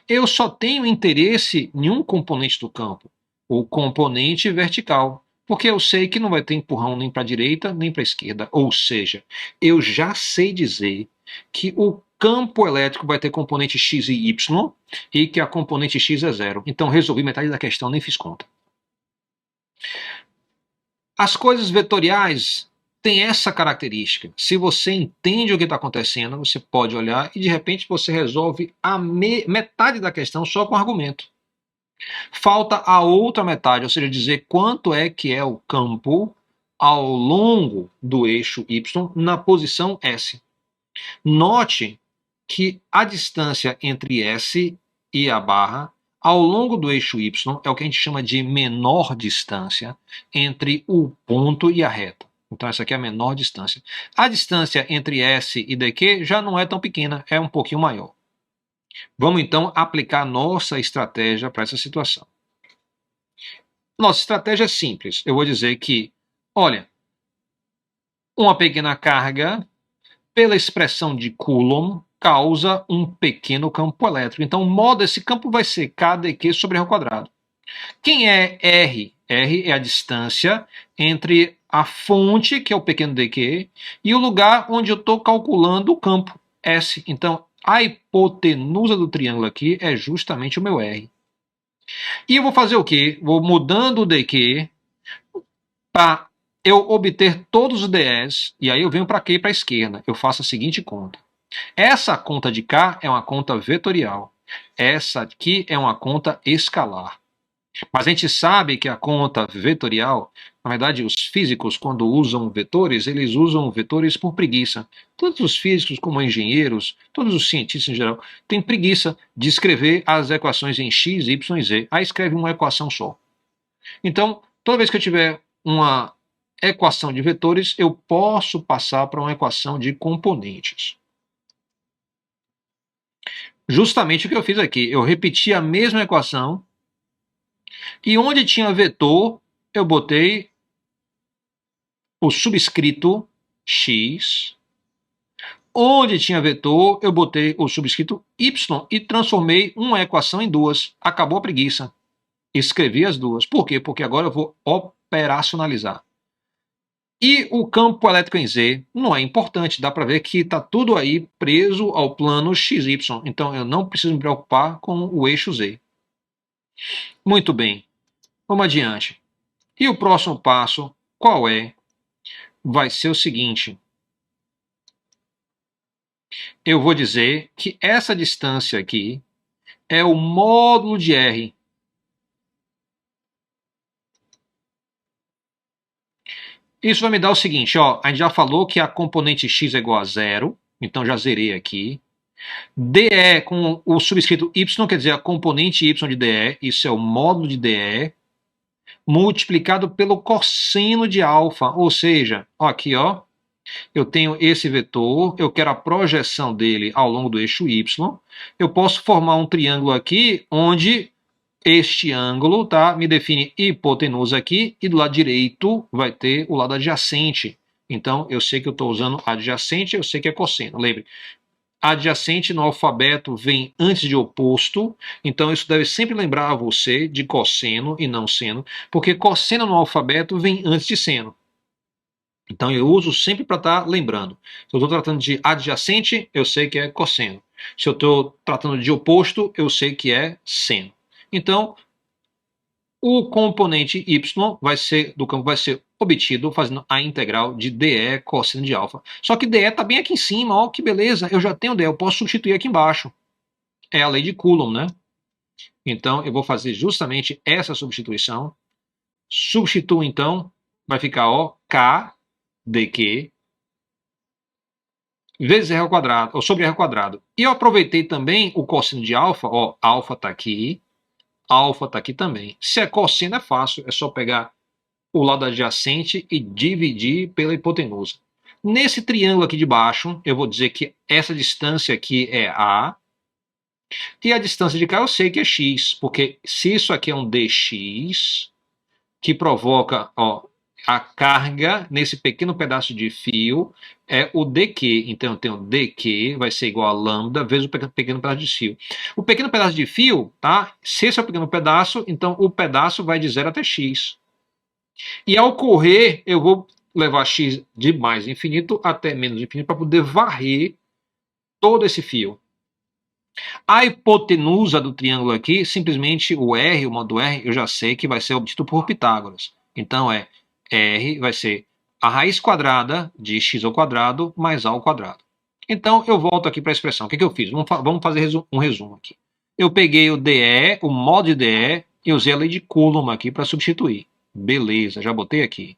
Eu só tenho interesse em um componente do campo, o componente vertical, porque eu sei que não vai ter empurrão nem para a direita nem para a esquerda. Ou seja, eu já sei dizer que o campo elétrico vai ter componente x e y e que a componente x é zero. Então resolvi metade da questão, nem fiz conta. As coisas vetoriais têm essa característica. Se você entende o que está acontecendo, você pode olhar e de repente você resolve a metade da questão só com argumento. Falta a outra metade, ou seja, dizer quanto é que é o campo ao longo do eixo Y na posição S. Note que a distância entre S e a barra ao longo do eixo Y é o que a gente chama de menor distância entre o ponto e a reta. Então essa aqui é a menor distância. A distância entre S e DQ já não é tão pequena, é um pouquinho maior. Vamos então aplicar nossa estratégia para essa situação. Nossa estratégia é simples. Eu vou dizer que, olha, uma pequena carga, pela expressão de Coulomb, causa um pequeno campo elétrico. Então, o modo desse campo vai ser KdQ sobre R ao quadrado. Quem é R? R é a distância entre a fonte, que é o pequeno dq, e o lugar onde eu estou calculando o campo, S. Então, a hipotenusa do triângulo aqui é justamente o meu R. E eu vou fazer o quê? Vou mudando o dq para eu obter todos os ds, e aí eu venho para aqui, para a esquerda. Eu faço a seguinte conta. Essa conta de cá é uma conta vetorial. Essa aqui é uma conta escalar. Mas a gente sabe que a conta vetorial, na verdade, os físicos, quando usam vetores, eles usam vetores por preguiça. Todos os físicos, como engenheiros, todos os cientistas em geral, têm preguiça de escrever as equações em x, y e z. Aí escreve uma equação só. Então, toda vez que eu tiver uma equação de vetores, eu posso passar para uma equação de componentes. Justamente o que eu fiz aqui. Eu repeti a mesma equação. E onde tinha vetor, eu botei o subscrito x. Onde tinha vetor, eu botei o subscrito y e transformei uma equação em duas. Acabou a preguiça. Escrevi as duas. Por quê? Porque agora eu vou operacionalizar. E o campo elétrico em Z não é importante, dá para ver que está tudo aí preso ao plano XY, então eu não preciso me preocupar com o eixo Z. Muito bem, vamos adiante. E o próximo passo, qual é? Vai ser o seguinte. Eu vou dizer que essa distância aqui é o módulo de R. Isso vai me dar o seguinte, ó, a gente já falou que a componente x é igual a zero, então já zerei aqui. DE com o subscrito y, quer dizer, a componente y de DE, isso é o módulo de DE, multiplicado pelo cosseno de alfa, ou seja, ó, aqui, ó, eu tenho esse vetor, eu quero a projeção dele ao longo do eixo y, eu posso formar um triângulo aqui, onde este ângulo, tá, me define hipotenusa aqui, e do lado direito vai ter o lado adjacente. Então, eu sei que eu estou usando adjacente, eu sei que é cosseno. Lembre, adjacente no alfabeto vem antes de oposto, então isso deve sempre lembrar a você de cosseno e não seno, porque cosseno no alfabeto vem antes de seno. Então eu uso sempre para estar lembrando. Se eu estou tratando de adjacente, eu sei que é cosseno. Se eu estou tratando de oposto, eu sei que é seno. Então, o componente y do campo vai ser obtido fazendo a integral de dE cosseno de alfa. Só que dE está bem aqui em cima, ó, que beleza, eu já tenho dE, eu posso substituir aqui embaixo. É a lei de Coulomb, né? Então, eu vou fazer justamente essa substituição. Substituo, então, vai ficar, ó, K dq vezes r ao quadrado, ou sobre r ao quadrado. E eu aproveitei também o cosseno de alfa, ó, alfa está aqui, alfa está aqui também. Se é cosseno é fácil, é só pegar o lado adjacente e dividir pela hipotenusa. Nesse triângulo aqui de baixo, eu vou dizer que essa distância aqui é A, e a distância de cá eu sei que é x, porque se isso aqui é um dx, que provoca, ó, a carga nesse pequeno pedaço de fio é o dq. Então eu tenho dq vai ser igual a lambda vezes o pequeno pedaço de fio. O pequeno pedaço de fio, tá? Se esse é o pequeno pedaço, então o pedaço vai de 0 até x. E ao correr, eu vou levar x de mais infinito até menos infinito para poder varrer todo esse fio. A hipotenusa do triângulo aqui, simplesmente o R, o modo R, eu já sei que vai ser obtido por Pitágoras. Então é R vai ser a raiz quadrada de x ao quadrado mais a ao quadrado. Então eu volto aqui para a expressão. O que eu fiz? Vamos fazer um resumo aqui. Eu peguei o DE, o modo de DE, e usei a lei de Coulomb aqui para substituir. Beleza, já botei aqui.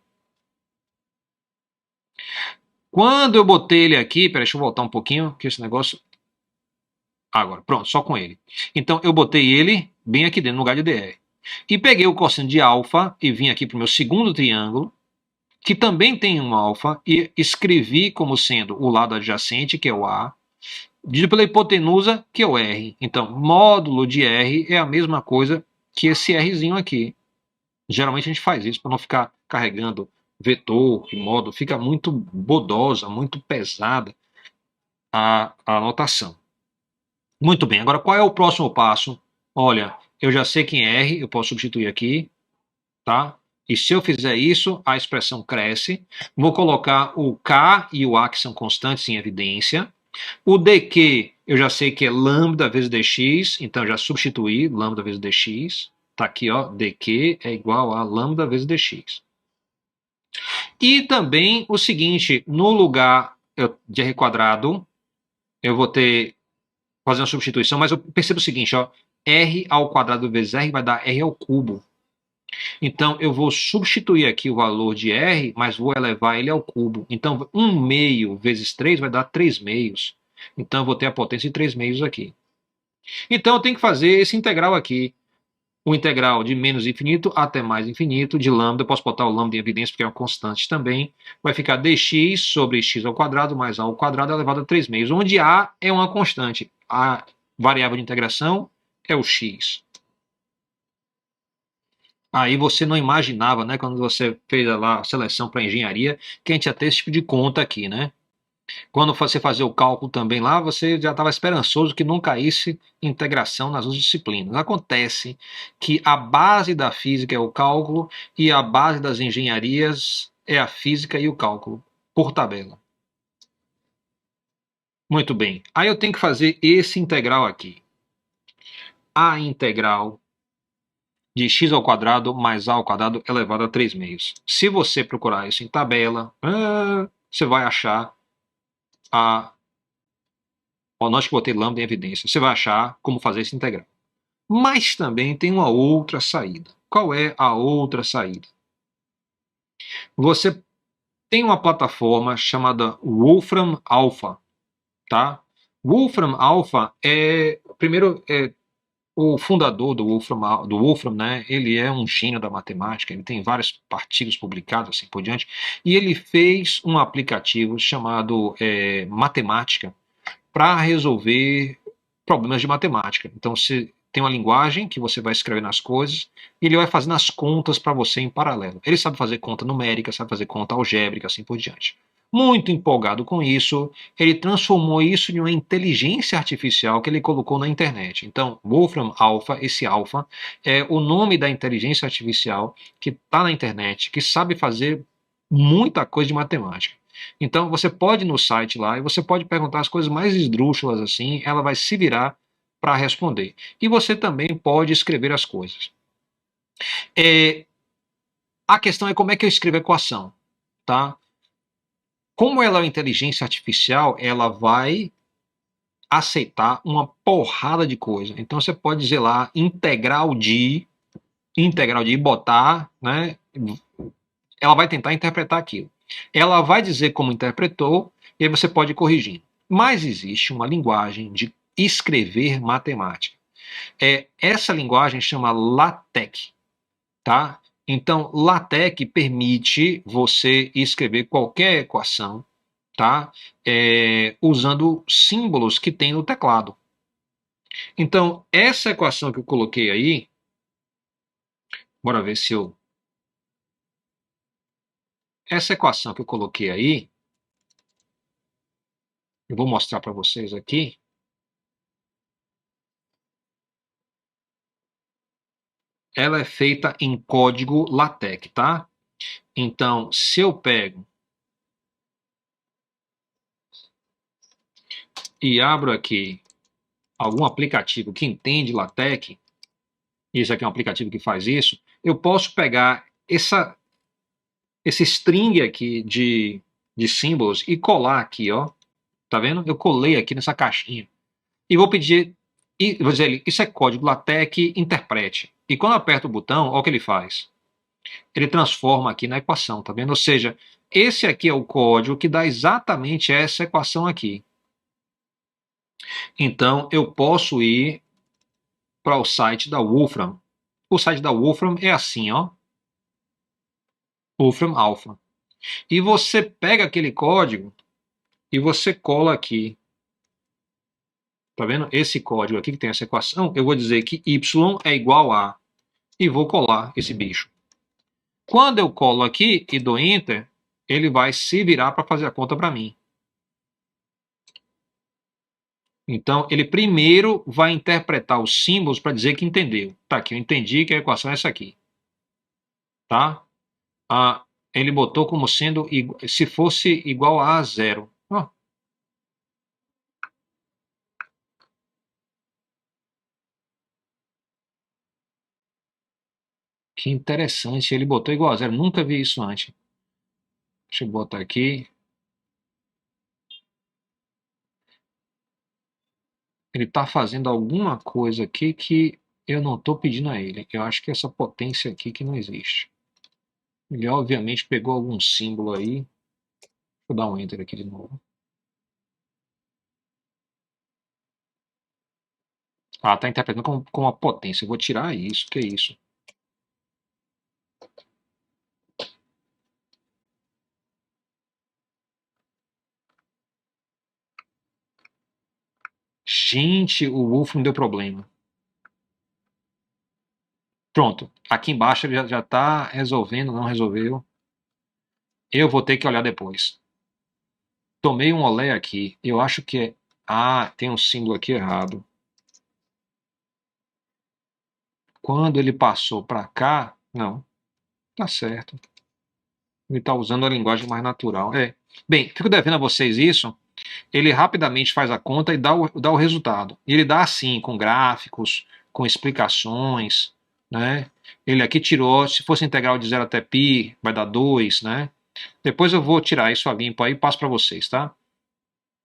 Quando eu botei ele aqui, peraí, deixa eu voltar um pouquinho, que esse negócio... Agora, pronto, só com ele. Então eu botei ele bem aqui dentro, no lugar de DE. E peguei o cosseno de alfa e vim aqui para o meu segundo triângulo, que também tem um alfa, e escrevi como sendo o lado adjacente, que é o A, dividido pela hipotenusa, que é o R. Então, módulo de R é a mesma coisa que esse Rzinho aqui. Geralmente a gente faz isso para não ficar carregando vetor e módulo, fica muito bodosa, muito pesada a anotação. Muito bem, agora qual é o próximo passo? Olha, eu já sei que em R eu posso substituir aqui, tá? E se eu fizer isso, a expressão cresce. Vou colocar o K e o A, que são constantes, em evidência. O dq, eu já sei que é lambda vezes dx, então eu já substituí lambda vezes dx. Tá aqui, ó, dq é igual a lambda vezes dx. E também o seguinte, no lugar de r quadrado, eu vou ter, fazer uma substituição, mas eu percebo o seguinte, ó, r ao quadrado vezes r vai dar r ao cubo. Então, eu vou substituir aqui o valor de r, mas vou elevar ele ao cubo. Então, 1 meio vezes 3 vai dar 3 meios. Então, eu vou ter a potência de 3 meios aqui. Então, eu tenho que fazer esse integral aqui. O integral de menos infinito até mais infinito de lambda. Eu posso botar o lambda em evidência porque é uma constante também. Vai ficar dx sobre x ao quadrado mais a ao quadrado elevado a 3 meios, onde a é uma constante. A variável de integração é o x. Aí você não imaginava, né, quando você fez lá a seleção para engenharia, que a gente ia ter esse tipo de conta aqui, né? Quando você fazia o cálculo também lá, você já estava esperançoso que não caísse integração nas outras disciplinas. Acontece que a base da física é o cálculo e a base das engenharias é a física e o cálculo, por tabela. Muito bem. Aí eu tenho que fazer esse integral aqui. A integral de x ao quadrado mais a ao quadrado elevado a 3 meios. Se você procurar isso em tabela, você vai achar a... Nós que botei lambda em evidência. Você vai achar como fazer esse integral. Mas também tem uma outra saída. Qual é a outra saída? Você tem uma plataforma chamada Wolfram Alpha, tá? Wolfram Alpha primeiro, o fundador do Wolfram, né? Ele é um gênio da matemática, ele tem vários artigos publicados, assim por diante, e ele fez um aplicativo chamado Matemática para resolver problemas de matemática. Então, você tem uma linguagem que você vai escrever nas coisas e ele vai fazendo as contas para você em paralelo. Ele sabe fazer conta numérica, sabe fazer conta algébrica, assim por diante. Muito empolgado com isso, ele transformou isso em uma inteligência artificial que ele colocou na internet. Então, Wolfram Alpha, esse alpha, é o nome da inteligência artificial que está na internet, que sabe fazer muita coisa de matemática. Então, você pode ir no site lá e você pode perguntar as coisas mais esdrúxulas assim, ela vai se virar para responder. E você também pode escrever as coisas. A questão é como é que eu escrevo a equação, tá? Como ela é uma inteligência artificial, ela vai aceitar uma porrada de coisa. Então, você pode dizer lá integral de botar, né? Ela vai tentar interpretar aquilo. Ela vai dizer como interpretou e aí você pode corrigir. Mas existe uma linguagem de escrever matemática. Essa linguagem chama LaTeX, tá? Então, LaTeX permite você escrever qualquer equação, tá? Usando símbolos que tem no teclado. Então, essa equação que eu coloquei aí, bora ver se eu... Essa equação que eu coloquei aí, eu vou mostrar para vocês aqui. Ela é feita em código LaTeX, tá? Então, se eu pego e abro aqui algum aplicativo que entende LaTeX, isso aqui é um aplicativo que faz isso, eu posso pegar esse string aqui de símbolos e colar aqui, ó. Tá vendo? Eu colei aqui nessa caixinha. E vou pedir, vou dizer, isso é código LaTeX, interprete. E quando eu aperto o botão, olha o que ele faz. Ele transforma aqui na equação, tá vendo? Ou seja, esse aqui é o código que dá exatamente essa equação aqui. Então, eu posso ir para o site da Wolfram. O site da Wolfram é assim, ó. Wolfram Alpha. E você pega aquele código e você cola aqui. Tá vendo? Esse código aqui que tem essa equação, eu vou dizer que y é igual a, e vou colar esse bicho. Quando eu colo aqui e dou Enter, ele vai se virar para fazer a conta para mim. Então, ele primeiro vai interpretar os símbolos para dizer que entendeu. Tá aqui, eu entendi que a equação é essa aqui. Tá? Ele botou como sendo, se fosse igual a zero. Oh. Que interessante, ele botou igual a zero. Nunca vi isso antes. Deixa eu botar aqui. Ele está fazendo alguma coisa aqui que eu não estou pedindo a ele. Eu acho que essa potência aqui que não existe. Ele obviamente pegou algum símbolo aí. Deixa eu dar um Enter aqui de novo. Está interpretando com uma potência. Eu vou tirar isso. Que é isso? Gente, o Wolfram deu problema. Pronto. Aqui embaixo ele já está resolvendo, não resolveu. Eu vou ter que olhar depois. Tomei um olé aqui. Eu acho que é... tem um símbolo aqui errado. Quando ele passou para cá... Não. Tá certo. Ele está usando a linguagem mais natural. Bem, fico devendo a vocês isso. Ele rapidamente faz a conta e dá o resultado. E ele dá assim, com gráficos, com explicações, né? Ele aqui tirou, se fosse integral de 0 até π, vai dar 2, né? Depois eu vou tirar isso a limpo aí e passo para vocês, tá?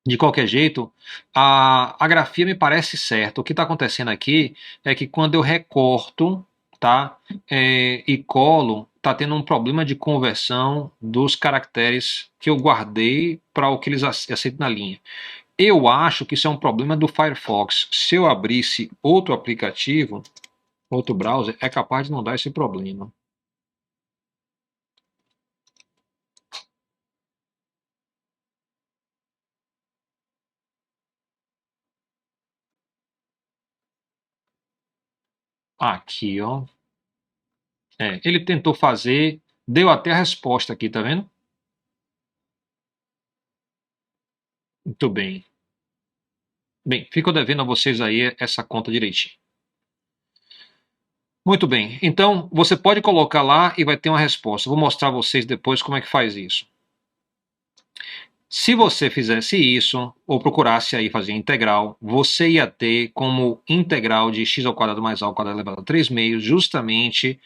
De qualquer jeito, a grafia me parece certa. O que está acontecendo aqui é que quando eu recorto, tá, e colo, está tendo um problema de conversão dos caracteres que eu guardei para o que eles aceitam na linha. Eu acho que isso é um problema do Firefox. Se eu abrisse outro aplicativo, outro browser, é capaz de não dar esse problema. Aqui, ó. Ele tentou fazer, deu até a resposta aqui, tá vendo? Muito bem. Bem, fico devendo a vocês aí essa conta direitinho. Muito bem, então você pode colocar lá e vai ter uma resposta. Vou mostrar a vocês depois como é que faz isso. Se você fizesse isso, ou procurasse aí fazer integral, você ia ter como integral de x ao quadrado mais a ao quadrado elevado a 3 meios, justamente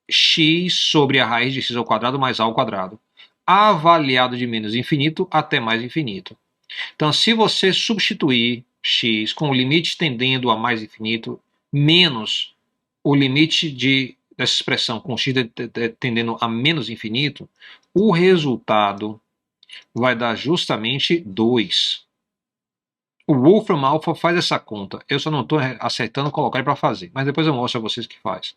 x sobre a raiz de x ao quadrado mais a ao quadrado, avaliado de menos infinito até mais infinito. Então, se você substituir x com o limite tendendo a mais infinito, menos o limite dessa expressão com x tendendo a menos infinito, o resultado vai dar justamente 2. O Wolfram Alpha faz essa conta. Eu só não estou acertando colocar ele para fazer, mas depois eu mostro a vocês o que faz.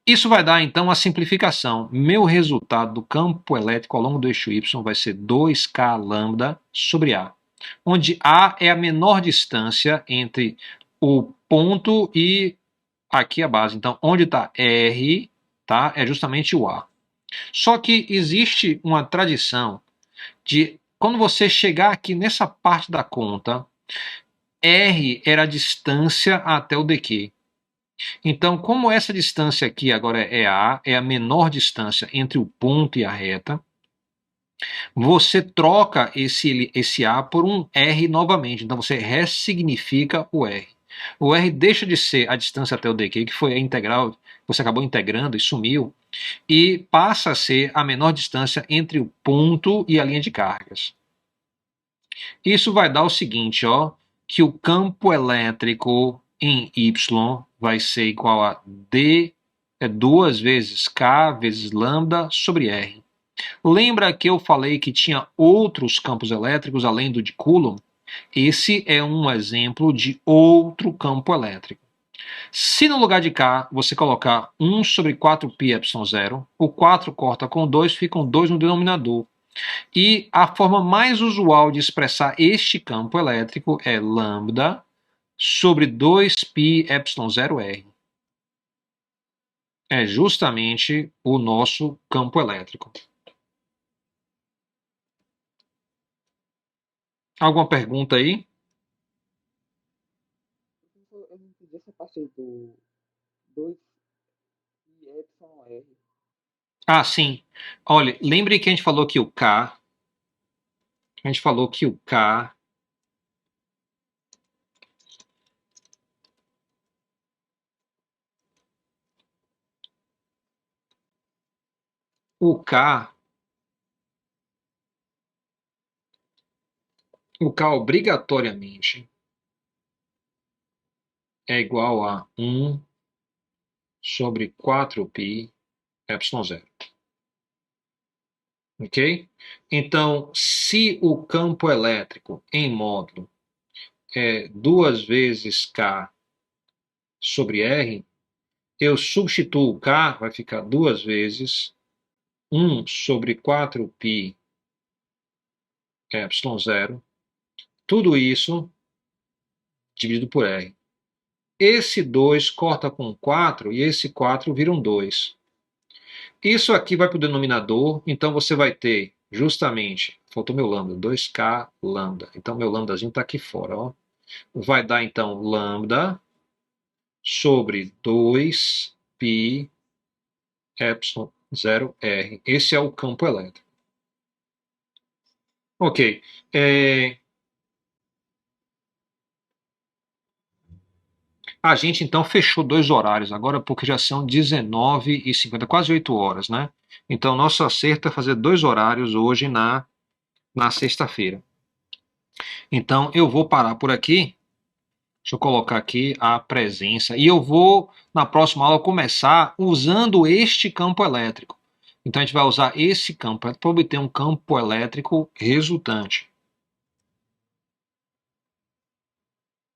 Isso vai dar, então, a simplificação. Meu resultado do campo elétrico ao longo do eixo Y vai ser 2K lambda sobre A, onde A é a menor distância entre o ponto e aqui a base. Então, onde está R, tá, é justamente o A. Só que existe uma tradição de, quando você chegar aqui nessa parte da conta, R era a distância até o dq. Então, como essa distância aqui agora é A, é a menor distância entre o ponto e a reta, você troca esse A por um R novamente. Então, você ressignifica o R. O R deixa de ser a distância até o dq, que foi a integral, você acabou integrando e sumiu, e passa a ser a menor distância entre o ponto e a linha de cargas. Isso vai dar o seguinte, ó, que o campo elétrico em Y vai ser igual a D 2 vezes K vezes lambda sobre R. Lembra que eu falei que tinha outros campos elétricos além do de Coulomb? Esse é um exemplo de outro campo elétrico. Se no lugar de K você colocar 1 sobre 4π epsilon 0, o 4 corta com 2, ficam 2 no denominador. E a forma mais usual de expressar este campo elétrico é lambda sobre 2π epsilon 0r. É justamente o nosso campo elétrico. Alguma pergunta aí?
Eu não entendi essa parte aí do 2 e epsilon r.
Ah, sim. Olha, lembre que a gente falou que o K. A gente falou que o K. O K. O K obrigatoriamente é igual a 1 sobre 4π epsilon 0. Ok? Então, se o campo elétrico em módulo é 2 vezes K sobre R, eu substituo o K, vai ficar 2 vezes 1 sobre 4π epsilon 0, tudo isso dividido por R. Esse 2 corta com 4 e esse 4 vira um 2. Isso aqui vai para o denominador, então você vai ter justamente, faltou meu lambda, 2K lambda. Então meu lambdazinho está aqui fora, ó. Vai dar então lambda sobre 2π epsilon 0R. Esse é o campo elétrico. Ok. A gente então fechou 2 horários agora, porque já são 19h50, quase 8 horas, né? Então, nosso acerto é fazer 2 horários hoje na sexta-feira. Então, eu vou parar por aqui. Deixa eu colocar aqui a presença. E eu vou, na próxima aula, começar usando este campo elétrico. Então, a gente vai usar esse campo para obter um campo elétrico resultante.